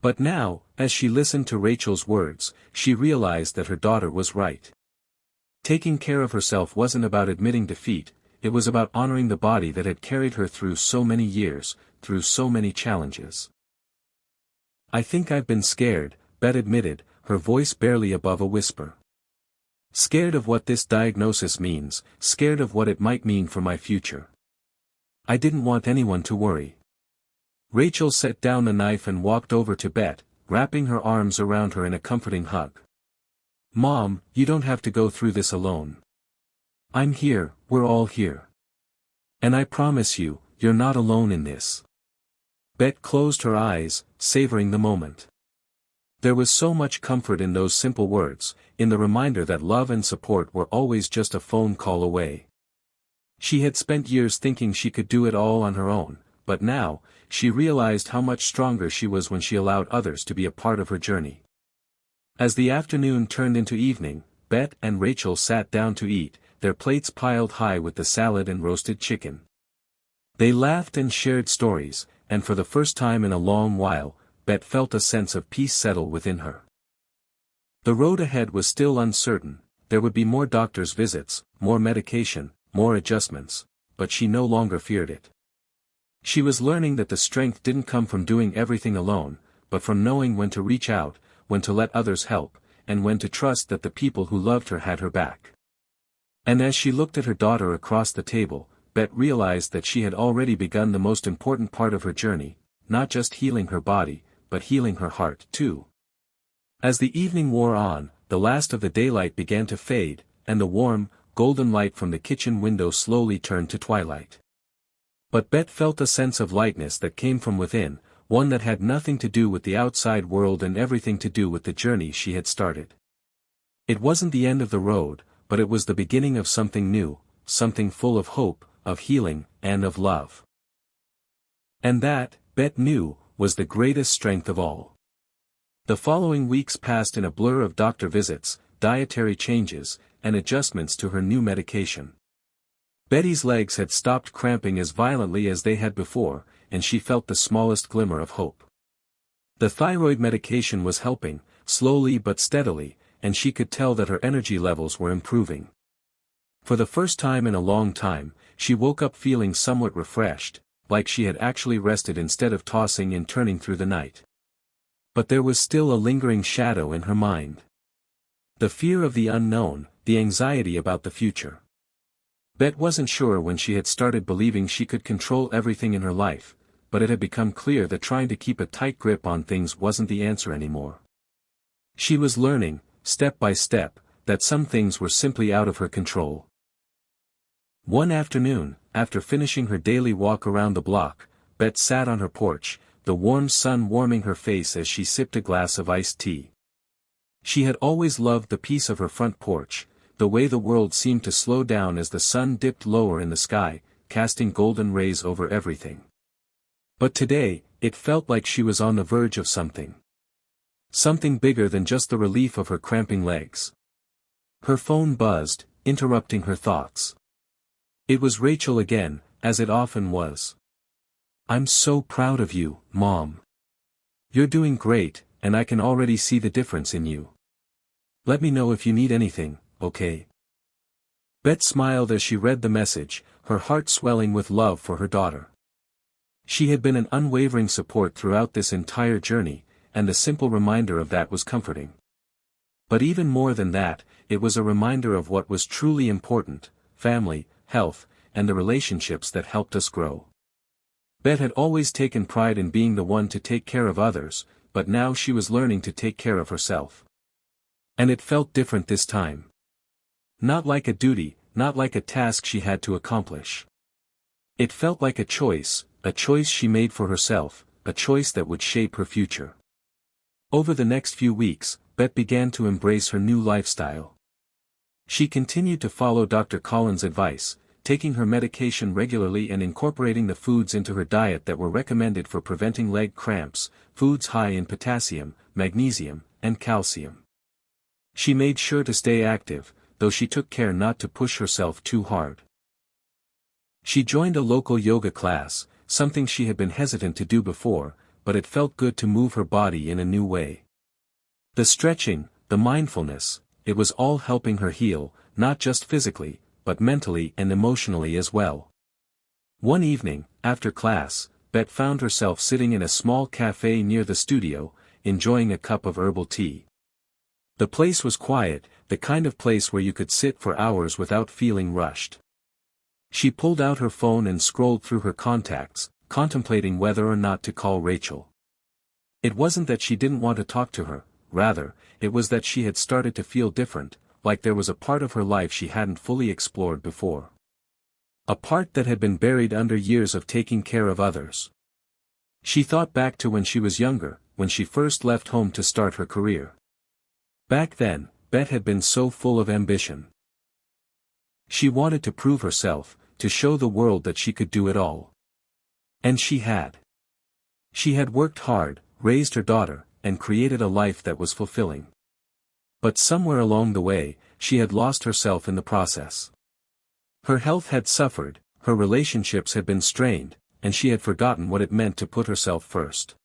But now, as she listened to Rachel's words, she realized that her daughter was right. Taking care of herself wasn't about admitting defeat, it was about honoring the body that had carried her through so many years, through so many challenges. "I think I've been scared," Beth admitted, her voice barely above a whisper. "Scared of what this diagnosis means, scared of what it might mean for my future. I didn't want anyone to worry." Rachel set down the knife and walked over to Beth, wrapping her arms around her in a comforting hug. "Mom, you don't have to go through this alone. I'm here, we're all here. And I promise you, you're not alone in this." Beth closed her eyes, savoring the moment. There was so much comfort in those simple words, in the reminder that love and support were always just a phone call away. She had spent years thinking she could do it all on her own, but now, she realized how much stronger she was when she allowed others to be a part of her journey. As the afternoon turned into evening, Beth and Rachel sat down to eat, their plates piled high with the salad and roasted chicken. They laughed and shared stories, and for the first time in a long while, Beth felt a sense of peace settle within her. The road ahead was still uncertain, there would be more doctor's visits, more medication, more adjustments, but she no longer feared it. She was learning that the strength didn't come from doing everything alone, but from knowing when to reach out, when to let others help, and when to trust that the people who loved her had her back. And as she looked at her daughter across the table, Beth realized that she had already begun the most important part of her journey, not just healing her body, but healing her heart, too. As the evening wore on, the last of the daylight began to fade, and the warm, golden light from the kitchen window slowly turned to twilight. But Bet felt a sense of lightness that came from within, one that had nothing to do with the outside world and everything to do with the journey she had started. It wasn't the end of the road, but it was the beginning of something new, something full of hope, of healing, and of love. And that, Bet knew, was the greatest strength of all. The following weeks passed in a blur of doctor visits, dietary changes, and adjustments to her new medication. Betty's legs had stopped cramping as violently as they had before, and she felt the smallest glimmer of hope. The thyroid medication was helping, slowly but steadily, and she could tell that her energy levels were improving. For the first time in a long time, she woke up feeling somewhat refreshed, like she had actually rested instead of tossing and turning through the night. But there was still a lingering shadow in her mind. The fear of the unknown, the anxiety about the future. Bet wasn't sure when she had started believing she could control everything in her life, but it had become clear that trying to keep a tight grip on things wasn't the answer anymore. She was learning, step by step, that some things were simply out of her control. One afternoon, after finishing her daily walk around the block, Bet sat on her porch, the warm sun warming her face as she sipped a glass of iced tea. She had always loved the peace of her front porch, the way the world seemed to slow down as the sun dipped lower in the sky, casting golden rays over everything. But today, it felt like she was on the verge of something. Something bigger than just the relief of her cramping legs. Her phone buzzed, interrupting her thoughts. It was Rachel again, as it often was. "I'm so proud of you, Mom. You're doing great, and I can already see the difference in you. Let me know if you need anything, okay?" Bet smiled as she read the message, her heart swelling with love for her daughter. She had been an unwavering support throughout this entire journey, and the simple reminder of that was comforting. But even more than that, it was a reminder of what was truly important: family, health, and the relationships that helped us grow. Bet had always taken pride in being the one to take care of others, but now she was learning to take care of herself. And it felt different this time. Not like a duty, not like a task she had to accomplish. It felt like a choice she made for herself, a choice that would shape her future. Over the next few weeks, Bet began to embrace her new lifestyle. She continued to follow Dr. Collins' advice, taking her medication regularly and incorporating the foods into her diet that were recommended for preventing leg cramps, foods high in potassium, magnesium, and calcium. She made sure to stay active, though she took care not to push herself too hard. She joined a local yoga class, something she had been hesitant to do before, but it felt good to move her body in a new way. The stretching, the mindfulness, it was all helping her heal, not just physically, but mentally and emotionally as well. One evening, after class, Bet found herself sitting in a small cafe near the studio, enjoying a cup of herbal tea. The place was quiet, the kind of place where you could sit for hours without feeling rushed. She pulled out her phone and scrolled through her contacts, contemplating whether or not to call Rachel. It wasn't that she didn't want to talk to her, rather, it was that she had started to feel different, like there was a part of her life she hadn't fully explored before. A part that had been buried under years of taking care of others. She thought back to when she was younger, when she first left home to start her career. Back then, Bet had been so full of ambition. She wanted to prove herself, to show the world that she could do it all. And she had. She had worked hard, raised her daughter, and created a life that was fulfilling. But somewhere along the way, she had lost herself in the process. Her health had suffered, her relationships had been strained, and she had forgotten what it meant to put herself first.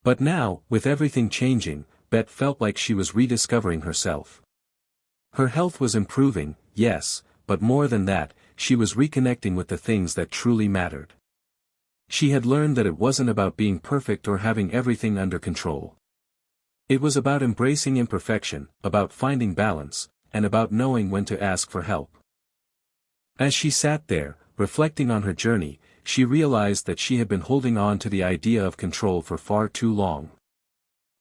But now, with everything changing, Bet felt like she was rediscovering herself. Her health was improving, yes, but more than that, she was reconnecting with the things that truly mattered. She had learned that it wasn't about being perfect or having everything under control. It was about embracing imperfection, about finding balance, and about knowing when to ask for help. As she sat there, reflecting on her journey, she realized that she had been holding on to the idea of control for far too long.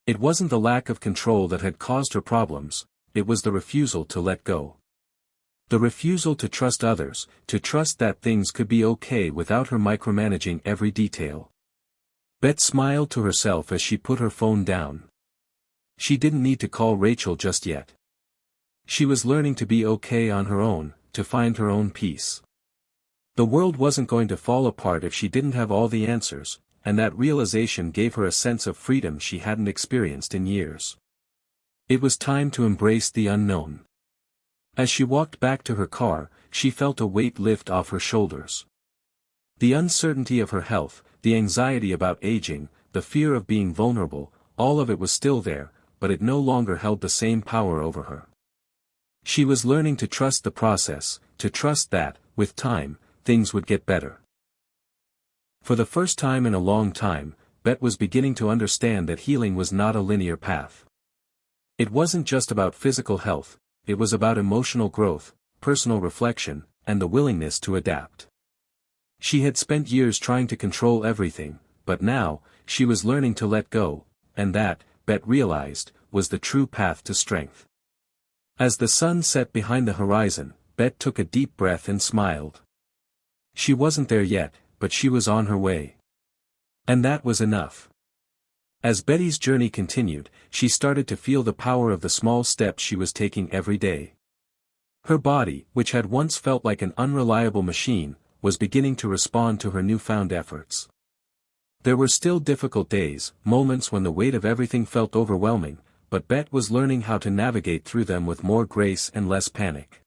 It wasn't the lack of control that had caused her problems, it was the refusal to let go. The refusal to trust others, to trust that things could be okay without her micromanaging every detail. Bet smiled to herself as she put her phone down. She didn't need to call Rachel just yet. She was learning to be okay on her own, to find her own peace. The world wasn't going to fall apart if she didn't have all the answers, and that realization gave her a sense of freedom she hadn't experienced in years. It was time to embrace the unknown. As she walked back to her car, she felt a weight lift off her shoulders. The uncertainty of her health, the anxiety about aging, the fear of being vulnerable, all of it was still there, but it no longer held the same power over her. She was learning to trust the process, to trust that, with time, things would get better. For the first time in a long time, Bet was beginning to understand that healing was not a linear path. It wasn't just about physical health, it was about emotional growth, personal reflection, and the willingness to adapt. She had spent years trying to control everything, but now, she was learning to let go, and that, Bet realized, was the true path to strength. As the sun set behind the horizon, Bet took a deep breath and smiled. She wasn't there yet, but she was on her way. And that was enough. As Betty's journey continued, she started to feel the power of the small steps she was taking every day. Her body, which had once felt like an unreliable machine, was beginning to respond to her newfound efforts. There were still difficult days, moments when the weight of everything felt overwhelming, but Bet was learning how to navigate through them with more grace and less panic.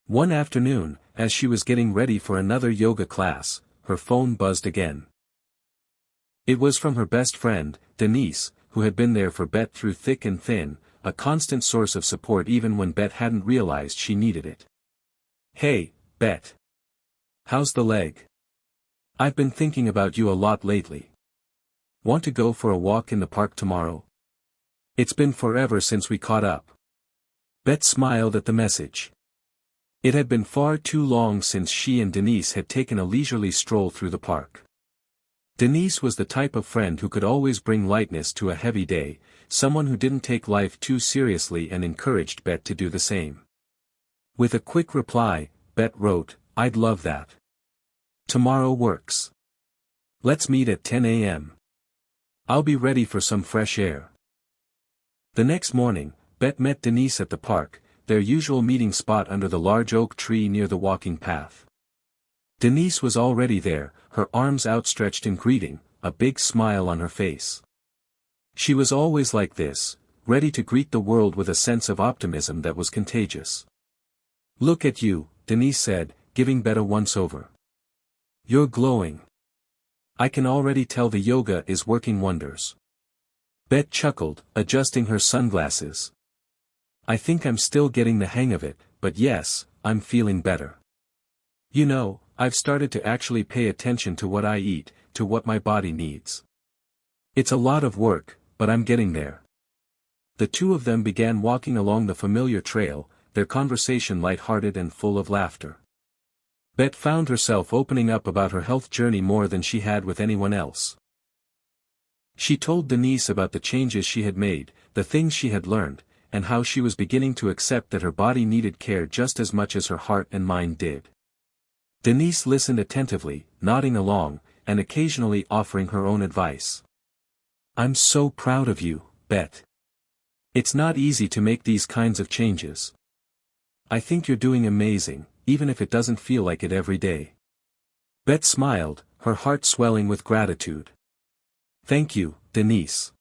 One afternoon, as she was getting ready for another yoga class, her phone buzzed again. It was from her best friend, Denise, who had been there for Bet through thick and thin, a constant source of support even when Bet hadn't realized she needed it. "Hey, Bet. How's the leg? I've been thinking about you a lot lately. Want to go for a walk in the park tomorrow? It's been forever since we caught up." Bet smiled at the message. It had been far too long since she and Denise had taken a leisurely stroll through the park. Denise was the type of friend who could always bring lightness to a heavy day, someone who didn't take life too seriously and encouraged Bet to do the same. With a quick reply, Bet wrote, "I'd love that. Tomorrow works. Let's meet at 10 a.m. I'll be ready for some fresh air." The next morning, Bet met Denise at the park, their usual meeting spot under the large oak tree near the walking path. Denise was already there, her arms outstretched in greeting, a big smile on her face. She was always like this, ready to greet the world with a sense of optimism that was contagious. "Look at you," Denise said, giving Bet a once-over. "You're glowing. I can already tell the yoga is working wonders." Bet chuckled, adjusting her sunglasses. "I think I'm still getting the hang of it, but yes, I'm feeling better. You know, I've started to actually pay attention to what I eat, to what my body needs. It's a lot of work, but I'm getting there." The two of them began walking along the familiar trail, their conversation light-hearted and full of laughter. Bet found herself opening up about her health journey more than she had with anyone else. She told Denise about the changes she had made, the things she had learned, and how she was beginning to accept that her body needed care just as much as her heart and mind did. Denise listened attentively, nodding along, and occasionally offering her own advice. "I'm so proud of you, Bet. It's not easy to make these kinds of changes. I think you're doing amazing, even if it doesn't feel like it every day." Bet smiled, her heart swelling with gratitude. "Thank you, Denise.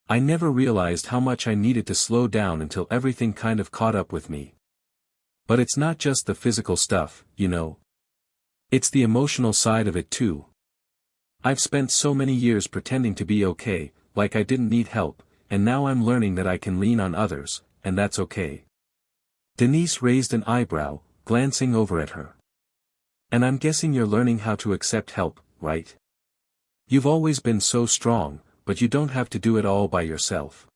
I never realized how much I needed to slow down until everything kind of caught up with me. But it's not just the physical stuff, you know. It's the emotional side of it too. I've spent so many years pretending to be okay, like I didn't need help, and now I'm learning that I can lean on others, and that's okay." Denise raised an eyebrow, glancing over at her. "And I'm guessing you're learning how to accept help, right? You've always been so strong, but you don't have to do it all by yourself."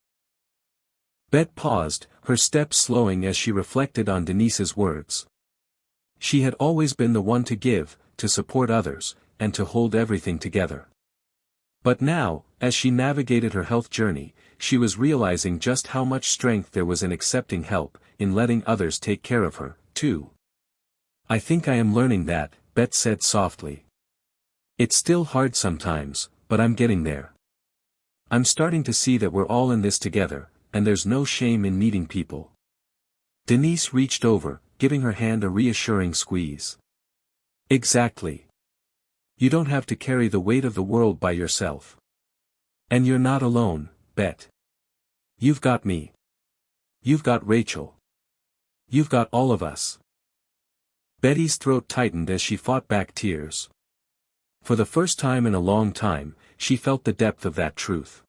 Bet paused, her steps slowing as she reflected on Denise's words. She had always been the one to give, to support others, and to hold everything together. But now, as she navigated her health journey, she was realizing just how much strength there was in accepting help, in letting others take care of her, too. I think I am learning that, Bet said softly. It's still hard sometimes, but I'm getting there. I'm starting to see that we're all in this together, and there's no shame in meeting people. Denise reached over, giving her hand a reassuring squeeze. Exactly. You don't have to carry the weight of the world by yourself. And you're not alone, Bet. You've got me. You've got Rachel. You've got all of us. Betty's throat tightened as she fought back tears. For the first time in a long time, she felt the depth of that truth.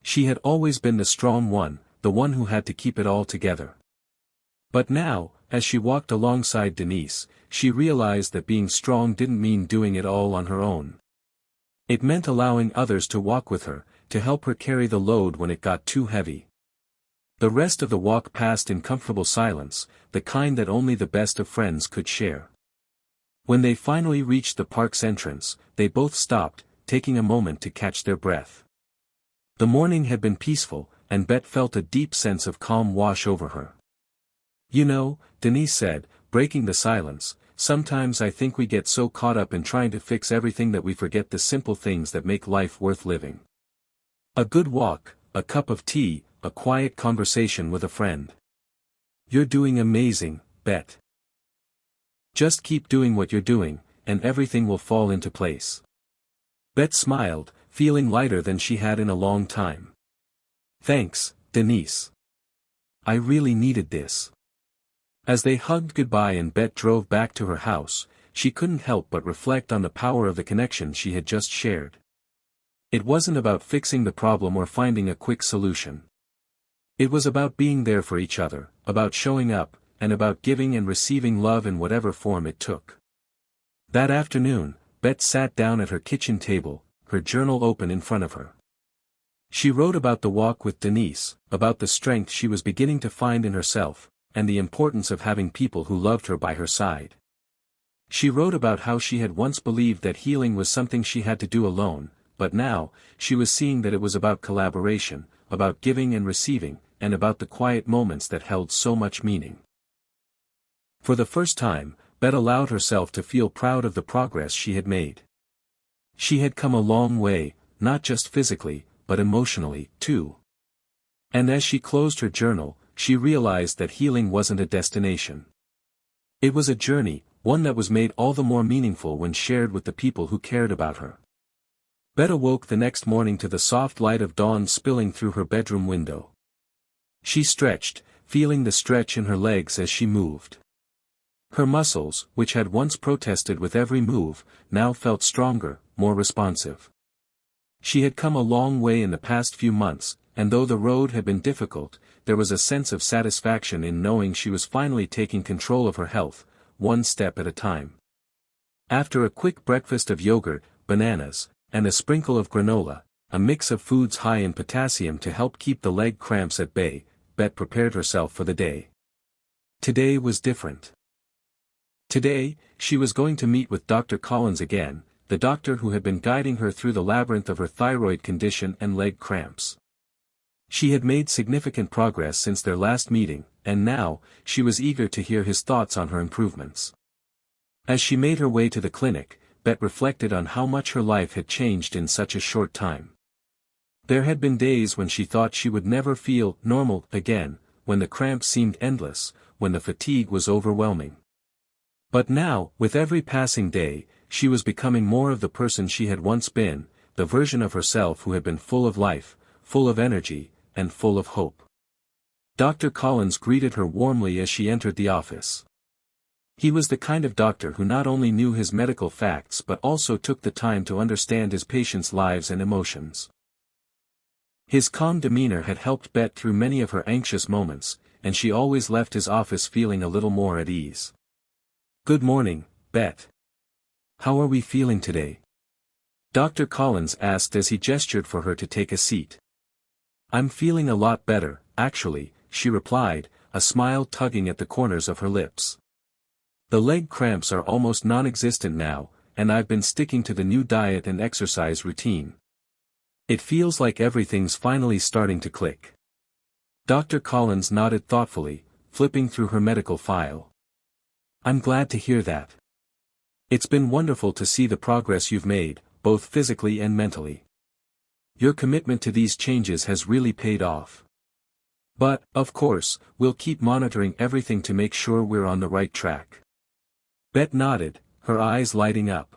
She had always been the strong one, the one who had to keep it all together. But now, as she walked alongside Denise, she realized that being strong didn't mean doing it all on her own. It meant allowing others to walk with her, to help her carry the load when it got too heavy. The rest of the walk passed in comfortable silence, the kind that only the best of friends could share. When they finally reached the park's entrance, they both stopped, taking a moment to catch their breath. The morning had been peaceful, and Bet felt a deep sense of calm wash over her. You know, Denise said, breaking the silence, sometimes I think we get so caught up in trying to fix everything that we forget the simple things that make life worth living. A good walk, a cup of tea, a quiet conversation with a friend. You're doing amazing, Bet. Just keep doing what you're doing, and everything will fall into place. Bet smiled, feeling lighter than she had in a long time. Thanks, Denise. I really needed this. As they hugged goodbye and Bet drove back to her house, she couldn't help but reflect on the power of the connection she had just shared. It wasn't about fixing the problem or finding a quick solution. It was about being there for each other, about showing up, and about giving and receiving love in whatever form it took. That afternoon, Bet sat down at her kitchen table, her journal open in front of her. She wrote about the walk with Denise, about the strength she was beginning to find in herself, and the importance of having people who loved her by her side. She wrote about how she had once believed that healing was something she had to do alone, but now, she was seeing that it was about collaboration, about giving and receiving, and about the quiet moments that held so much meaning. For the first time, Bet allowed herself to feel proud of the progress she had made. She had come a long way, not just physically, but emotionally, too. And as she closed her journal, she realized that healing wasn't a destination. It was a journey, one that was made all the more meaningful when shared with the people who cared about her. Bet awoke the next morning to the soft light of dawn spilling through her bedroom window. She stretched, feeling the stretch in her legs as she moved. Her muscles, which had once protested with every move, now felt stronger, more responsive. She had come a long way in the past few months, and though the road had been difficult, there was a sense of satisfaction in knowing she was finally taking control of her health, one step at a time. After a quick breakfast of yogurt, bananas, and a sprinkle of granola, a mix of foods high in potassium to help keep the leg cramps at bay, Bet prepared herself for the day. Today was different. Today, she was going to meet with Dr. Collins again, the doctor who had been guiding her through the labyrinth of her thyroid condition and leg cramps. She had made significant progress since their last meeting, and now, she was eager to hear his thoughts on her improvements. As she made her way to the clinic, Bet reflected on how much her life had changed in such a short time. There had been days when she thought she would never feel normal again, when the cramps seemed endless, when the fatigue was overwhelming. But now, with every passing day, she was becoming more of the person she had once been, the version of herself who had been full of life, full of energy, and full of hope. Dr. Collins greeted her warmly as she entered the office. He was the kind of doctor who not only knew his medical facts but also took the time to understand his patients' lives and emotions. His calm demeanor had helped Bet through many of her anxious moments, and she always left his office feeling a little more at ease. Good morning, Bet. How are we feeling today? Dr. Collins asked as he gestured for her to take a seat. I'm feeling a lot better, actually, she replied, a smile tugging at the corners of her lips. The leg cramps are almost non-existent now, and I've been sticking to the new diet and exercise routine. It feels like everything's finally starting to click. Dr. Collins nodded thoughtfully, flipping through her medical file. I'm glad to hear that. It's been wonderful to see the progress you've made, both physically and mentally. Your commitment to these changes has really paid off. But, of course, we'll keep monitoring everything to make sure we're on the right track. Bet nodded, her eyes lighting up.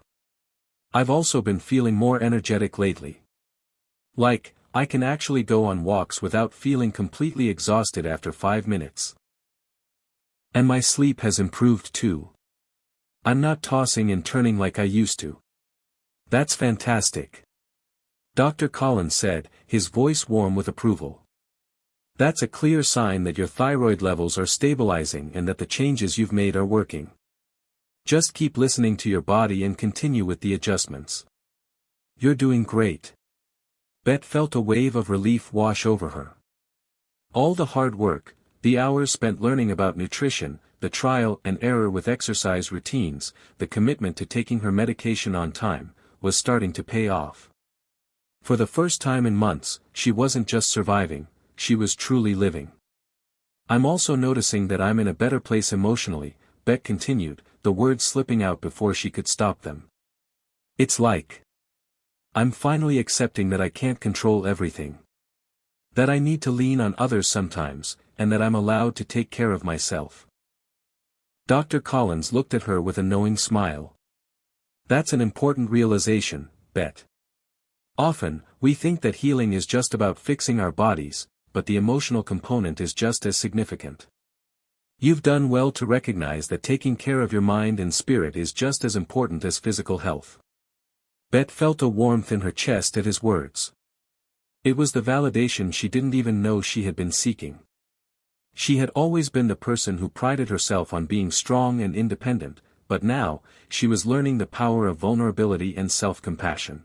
I've also been feeling more energetic lately. Like, I can actually go on walks without feeling completely exhausted after 5 minutes. And my sleep has improved too. I'm not tossing and turning like I used to. That's fantastic. Dr. Collins said, his voice warm with approval. That's a clear sign that your thyroid levels are stabilizing and that the changes you've made are working. Just keep listening to your body and continue with the adjustments. You're doing great. Bet felt a wave of relief wash over her. All the hard work, the hours spent learning about nutrition, the trial and error with exercise routines, the commitment to taking her medication on time, was starting to pay off. For the first time in months, she wasn't just surviving, she was truly living. I'm also noticing that I'm in a better place emotionally, Bet continued, the words slipping out before she could stop them. It's like I'm finally accepting that I can't control everything. That I need to lean on others sometimes, and that I'm allowed to take care of myself. Dr. Collins looked at her with a knowing smile. That's an important realization, Bet. Often, we think that healing is just about fixing our bodies, but the emotional component is just as significant. You've done well to recognize that taking care of your mind and spirit is just as important as physical health. Bet felt a warmth in her chest at his words. It was the validation she didn't even know she had been seeking. She had always been the person who prided herself on being strong and independent, but now, she was learning the power of vulnerability and self-compassion.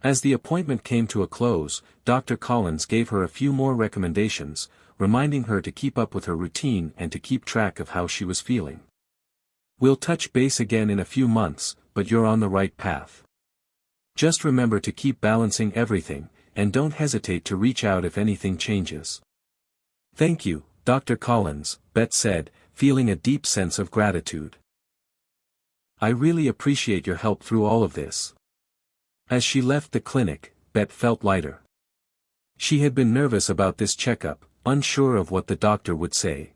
As the appointment came to a close, Dr. Collins gave her a few more recommendations, reminding her to keep up with her routine and to keep track of how she was feeling. We'll touch base again in a few months, but you're on the right path. Just remember to keep balancing everything, and don't hesitate to reach out if anything changes. Thank you, Dr. Collins, Bet said, feeling a deep sense of gratitude. I really appreciate your help through all of this. As she left the clinic, Bet felt lighter. She had been nervous about this checkup, unsure of what the doctor would say.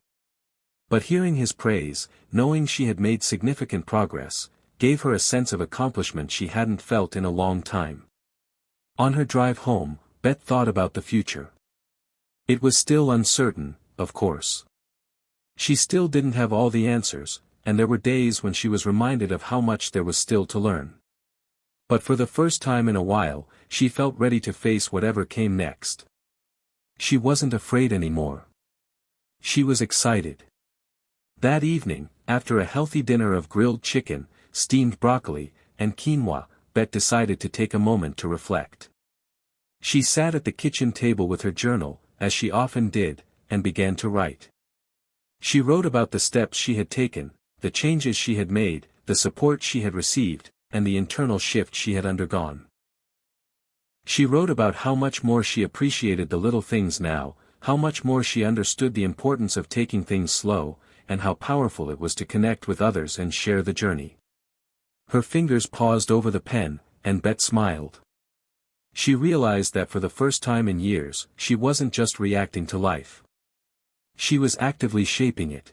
But hearing his praise, knowing she had made significant progress, gave her a sense of accomplishment she hadn't felt in a long time. On her drive home, Bet thought about the future. It was still uncertain, of course. She still didn't have all the answers, and there were days when she was reminded of how much there was still to learn. But for the first time in a while, she felt ready to face whatever came next. She wasn't afraid anymore. She was excited. That evening, after a healthy dinner of grilled chicken, steamed broccoli, and quinoa, Bet decided to take a moment to reflect. She sat at the kitchen table with her journal, as she often did, and began to write. She wrote about the steps she had taken, the changes she had made, the support she had received, and the internal shift she had undergone. She wrote about how much more she appreciated the little things now, how much more she understood the importance of taking things slow, and how powerful it was to connect with others and share the journey. Her fingers paused over the pen, and Bet smiled. She realized that for the first time in years, she wasn't just reacting to life. She was actively shaping it.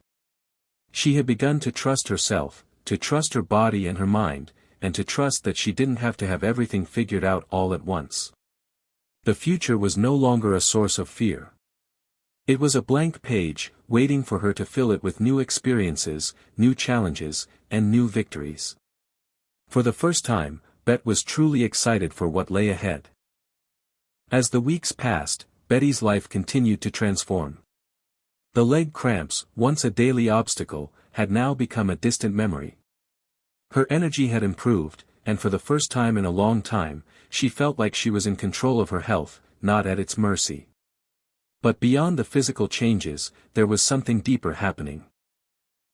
She had begun to trust herself, to trust her body and her mind, and to trust that she didn't have to have everything figured out all at once. The future was no longer a source of fear. It was a blank page, waiting for her to fill it with new experiences, new challenges, and new victories. For the first time, Bet was truly excited for what lay ahead. As the weeks passed, Betty's life continued to transform. The leg cramps, once a daily obstacle, had now become a distant memory. Her energy had improved, and for the first time in a long time, she felt like she was in control of her health, not at its mercy. But beyond the physical changes, there was something deeper happening.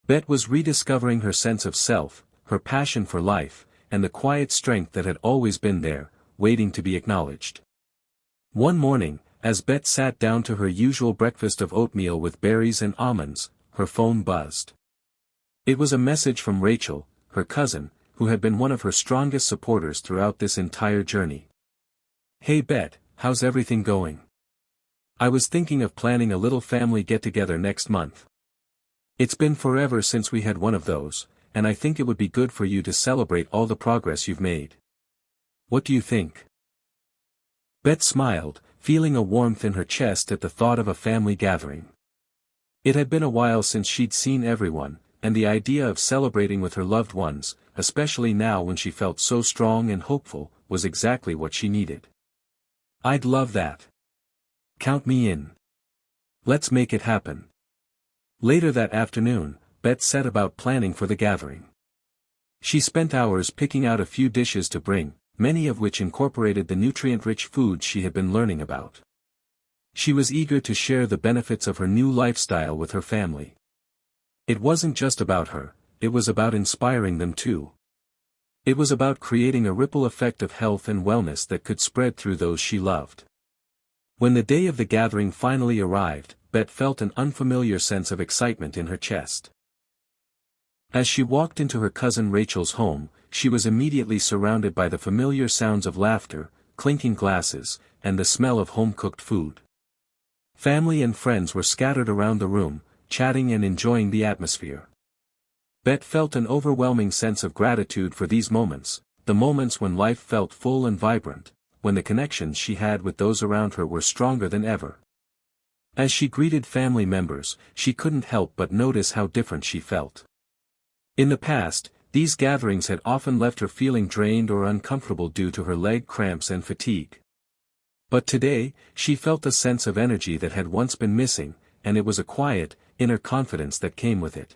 Bet was rediscovering her sense of self, her passion for life, and the quiet strength that had always been there, waiting to be acknowledged. One morning, as Bet sat down to her usual breakfast of oatmeal with berries and almonds, her phone buzzed. It was a message from Rachel, her cousin, who had been one of her strongest supporters throughout this entire journey. "Hey Bet, how's everything going? I was thinking of planning a little family get-together next month. It's been forever since we had one of those, and I think it would be good for you to celebrate all the progress you've made. What do you think?" Bet smiled, feeling a warmth in her chest at the thought of a family gathering. It had been a while since she'd seen everyone, and the idea of celebrating with her loved ones, especially now when she felt so strong and hopeful, was exactly what she needed. "I'd love that. Count me in. Let's make it happen." Later that afternoon, Bet set about planning for the gathering. She spent hours picking out a few dishes to bring, many of which incorporated the nutrient-rich foods she had been learning about. She was eager to share the benefits of her new lifestyle with her family. It wasn't just about her, it was about inspiring them too. It was about creating a ripple effect of health and wellness that could spread through those she loved. When the day of the gathering finally arrived, Bet felt an unfamiliar sense of excitement in her chest. As she walked into her cousin Rachel's home, she was immediately surrounded by the familiar sounds of laughter, clinking glasses, and the smell of home-cooked food. Family and friends were scattered around the room, chatting and enjoying the atmosphere. Bet felt an overwhelming sense of gratitude for these moments, the moments when life felt full and vibrant, when the connections she had with those around her were stronger than ever. As she greeted family members, she couldn't help but notice how different she felt. In the past, these gatherings had often left her feeling drained or uncomfortable due to her leg cramps and fatigue. But today, she felt a sense of energy that had once been missing, and it was a quiet, inner confidence that came with it.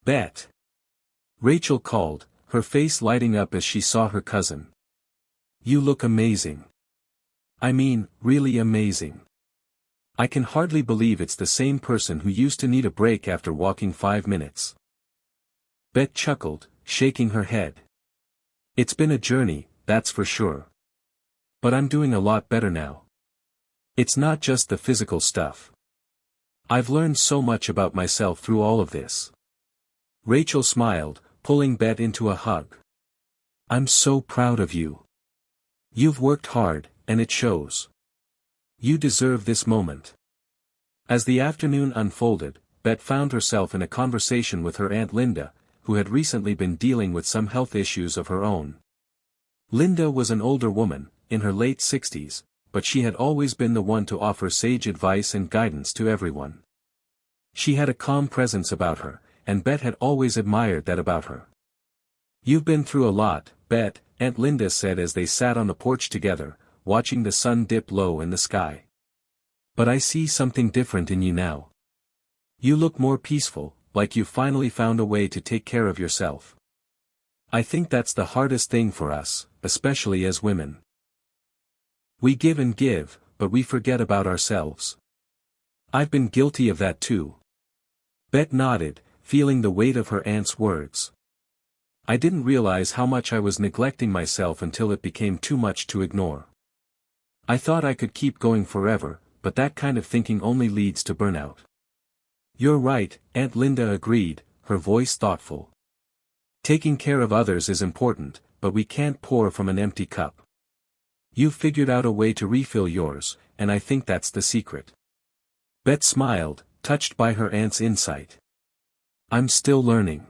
"Bet!" Rachel called, her face lighting up as she saw her cousin. "You look amazing. I mean, really amazing. I can hardly believe it's the same person who used to need a break after walking 5 minutes." Bet chuckled, shaking her head. "It's been a journey, that's for sure. But I'm doing a lot better now. It's not just the physical stuff. I've learned so much about myself through all of this." Rachel smiled, pulling Bet into a hug. "I'm so proud of you. You've worked hard, and it shows. You deserve this moment." As the afternoon unfolded, Bet found herself in a conversation with her Aunt Linda, who had recently been dealing with some health issues of her own. Linda was an older woman, in her late 60s, but she had always been the one to offer sage advice and guidance to everyone. She had a calm presence about her, and Bet had always admired that about her. "You've been through a lot, Bet," Aunt Linda said as they sat on the porch together, watching the sun dip low in the sky. "But I see something different in you now. You look more peaceful, like you finally found a way to take care of yourself. I think that's the hardest thing for us, especially as women. We give and give, but we forget about ourselves. I've been guilty of that too." Bet nodded, feeling the weight of her aunt's words. "I didn't realize how much I was neglecting myself until it became too much to ignore. I thought I could keep going forever, but that kind of thinking only leads to burnout." "You're right," Aunt Linda agreed, her voice thoughtful. "Taking care of others is important, but we can't pour from an empty cup. You've figured out a way to refill yours, and I think that's the secret." Bet smiled, touched by her aunt's insight. "I'm still learning.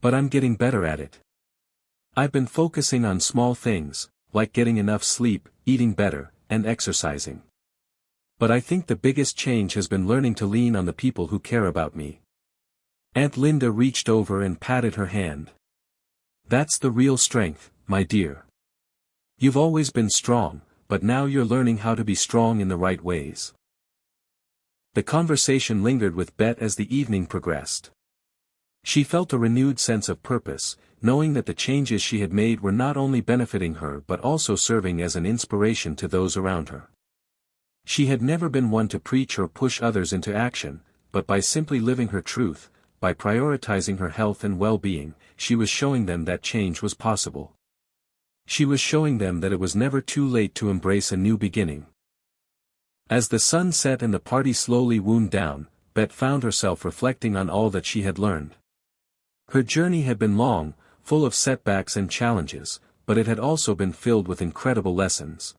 But I'm getting better at it. I've been focusing on small things, like getting enough sleep, eating better, and exercising. But I think the biggest change has been learning to lean on the people who care about me." Aunt Linda reached over and patted her hand. "That's the real strength, my dear. You've always been strong, but now you're learning how to be strong in the right ways." The conversation lingered with Bet as the evening progressed. She felt a renewed sense of purpose, knowing that the changes she had made were not only benefiting her but also serving as an inspiration to those around her. She had never been one to preach or push others into action, but by simply living her truth, by prioritizing her health and well-being, she was showing them that change was possible. She was showing them that it was never too late to embrace a new beginning. As the sun set and the party slowly wound down, Bet found herself reflecting on all that she had learned. Her journey had been long, full of setbacks and challenges, but it had also been filled with incredible lessons.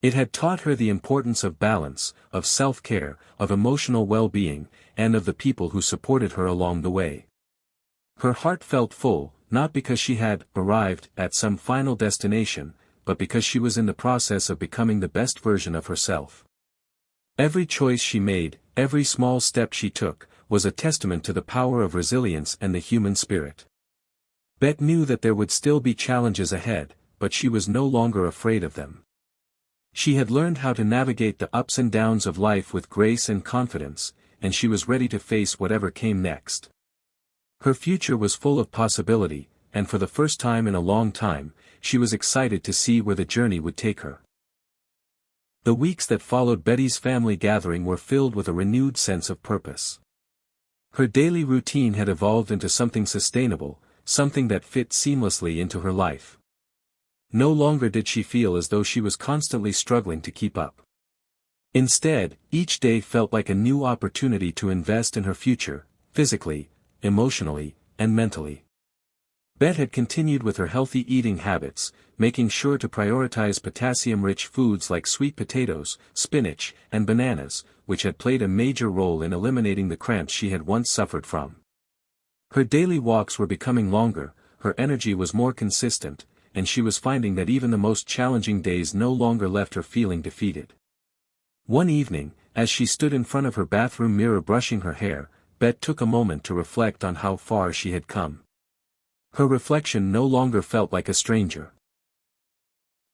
It had taught her the importance of balance, of self-care, of emotional well-being, and of the people who supported her along the way. Her heart felt full, not because she had arrived at some final destination, but because she was in the process of becoming the best version of herself. Every choice she made, every small step she took, was a testament to the power of resilience and the human spirit. Bet knew that there would still be challenges ahead, but she was no longer afraid of them. She had learned how to navigate the ups and downs of life with grace and confidence, and she was ready to face whatever came next. Her future was full of possibility, and for the first time in a long time, she was excited to see where the journey would take her. The weeks that followed Betty's family gathering were filled with a renewed sense of purpose. Her daily routine had evolved into something sustainable, something that fit seamlessly into her life. No longer did she feel as though she was constantly struggling to keep up. Instead, each day felt like a new opportunity to invest in her future, physically, emotionally, and mentally. Bet had continued with her healthy eating habits, making sure to prioritize potassium-rich foods like sweet potatoes, spinach, and bananas, which had played a major role in eliminating the cramps she had once suffered from. Her daily walks were becoming longer, her energy was more consistent, and she was finding that even the most challenging days no longer left her feeling defeated. One evening, as she stood in front of her bathroom mirror brushing her hair, Bet took a moment to reflect on how far she had come. Her reflection no longer felt like a stranger.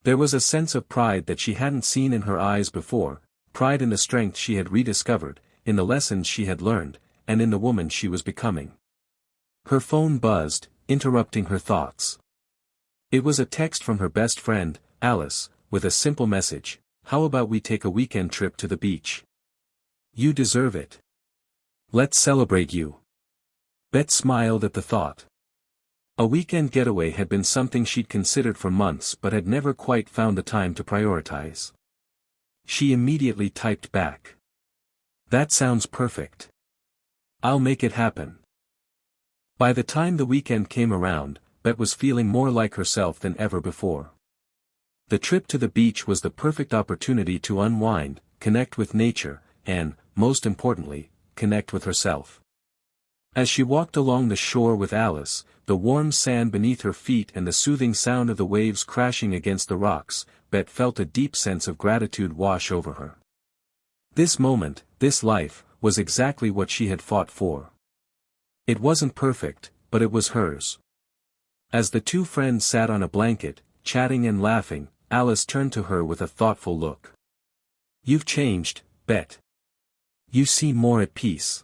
There was a sense of pride that she hadn't seen in her eyes before, pride in the strength she had rediscovered, in the lessons she had learned, and in the woman she was becoming. Her phone buzzed, interrupting her thoughts. It was a text from her best friend, Alice, with a simple message: "How about we take a weekend trip to the beach? You deserve it. Let's celebrate you." Bet smiled at the thought. A weekend getaway had been something she'd considered for months but had never quite found the time to prioritize. She immediately typed back, "That sounds perfect. I'll make it happen." By the time the weekend came around, Bet was feeling more like herself than ever before. The trip to the beach was the perfect opportunity to unwind, connect with nature, and, most importantly, connect with herself. As she walked along the shore with Alice, the warm sand beneath her feet and the soothing sound of the waves crashing against the rocks, Bet felt a deep sense of gratitude wash over her. This moment, this life, was exactly what she had fought for. It wasn't perfect, but it was hers. As the two friends sat on a blanket, chatting and laughing, Alice turned to her with a thoughtful look. "You've changed, Bet. You seem more at peace.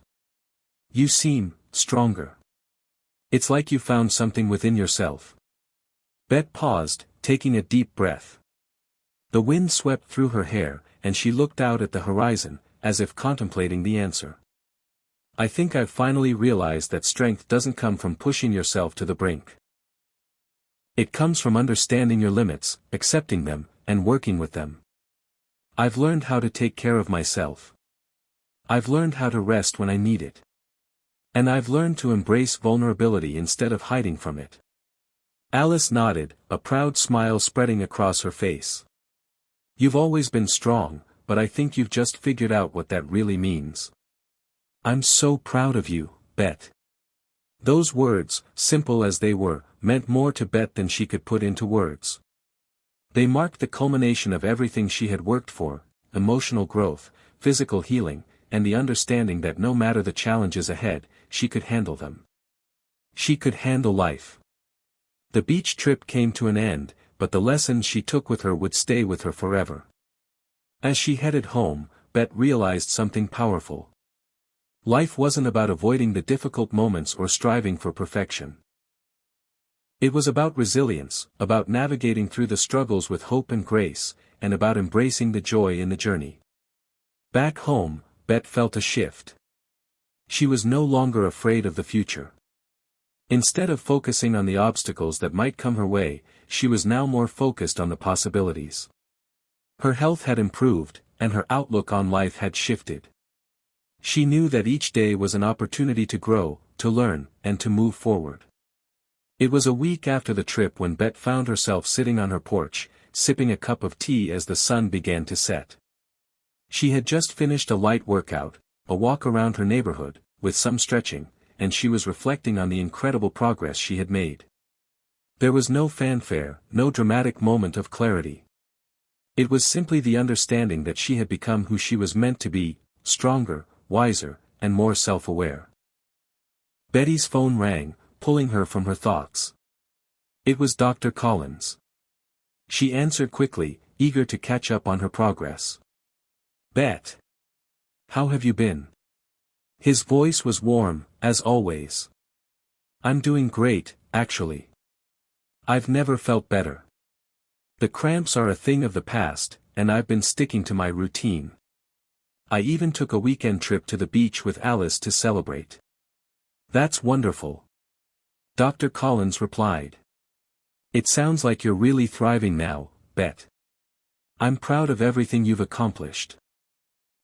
You seem stronger. It's like you found something within yourself." Bet paused, taking a deep breath. The wind swept through her hair, and she looked out at the horizon, as if contemplating the answer. "I think I've finally realized that strength doesn't come from pushing yourself to the brink. It comes from understanding your limits, accepting them, and working with them. I've learned how to take care of myself. I've learned how to rest when I need it. And I've learned to embrace vulnerability instead of hiding from it." Alice nodded, a proud smile spreading across her face. "You've always been strong, but I think you've just figured out what that really means." "I'm so proud of you, Bet." Those words, simple as they were, meant more to Bet than she could put into words. They marked the culmination of everything she had worked for: emotional growth, physical healing, and the understanding that no matter the challenges ahead, she could handle them. She could handle life. The beach trip came to an end, but the lessons she took with her would stay with her forever. As she headed home, Bet realized something powerful. Life wasn't about avoiding the difficult moments or striving for perfection. It was about resilience, about navigating through the struggles with hope and grace, and about embracing the joy in the journey. Back home, Bet felt a shift. She was no longer afraid of the future. Instead of focusing on the obstacles that might come her way, she was now more focused on the possibilities. Her health had improved, and her outlook on life had shifted. She knew that each day was an opportunity to grow, to learn, and to move forward. It was a week after the trip when Bet found herself sitting on her porch, sipping a cup of tea as the sun began to set. She had just finished a light workout, a walk around her neighborhood, with some stretching, and she was reflecting on the incredible progress she had made. There was no fanfare, no dramatic moment of clarity. It was simply the understanding that she had become who she was meant to be, stronger, wiser, and more self-aware. Betty's phone rang, pulling her from her thoughts. It was Dr. Collins. She answered quickly, eager to catch up on her progress. "Bet. How have you been?" His voice was warm, as always. "I'm doing great, actually. I've never felt better. The cramps are a thing of the past, and I've been sticking to my routine. I even took a weekend trip to the beach with Alice to celebrate." "That's wonderful," Dr. Collins replied. "It sounds like you're really thriving now, Bet. I'm proud of everything you've accomplished."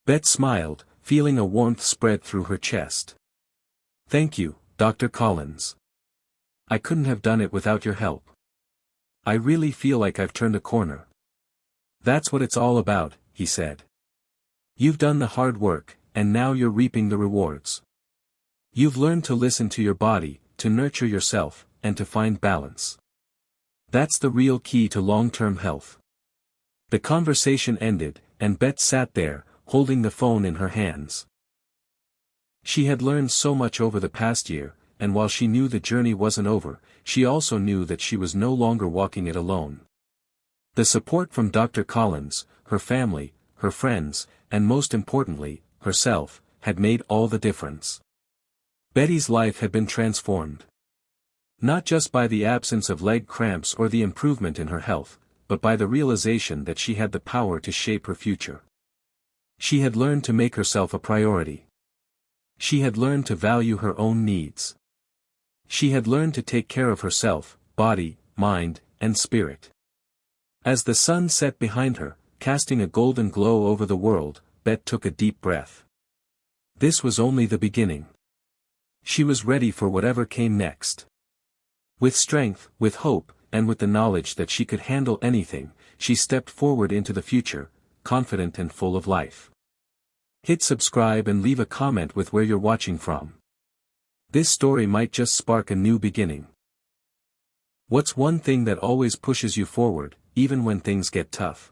Bet smiled, feeling a warmth spread through her chest. "Thank you, Dr. Collins. I couldn't have done it without your help. I really feel like I've turned a corner." "That's what it's all about," he said. "You've done the hard work, and now you're reaping the rewards. You've learned to listen to your body, to nurture yourself, and to find balance. That's the real key to long-term health." The conversation ended, and Bet sat there, holding the phone in her hands. She had learned so much over the past year, and while she knew the journey wasn't over, she also knew that she was no longer walking it alone. The support from Dr. Collins, her family, her friends, and most importantly, herself, had made all the difference. Betty's life had been transformed. Not just by the absence of leg cramps or the improvement in her health, but by the realization that she had the power to shape her future. She had learned to make herself a priority. She had learned to value her own needs. She had learned to take care of herself, body, mind, and spirit. As the sun set behind her, casting a golden glow over the world, Bet took a deep breath. This was only the beginning. She was ready for whatever came next. With strength, with hope, and with the knowledge that she could handle anything, she stepped forward into the future, confident and full of life. Hit subscribe and leave a comment with where you're watching from. This story might just spark a new beginning. What's one thing that always pushes you forward, even when things get tough?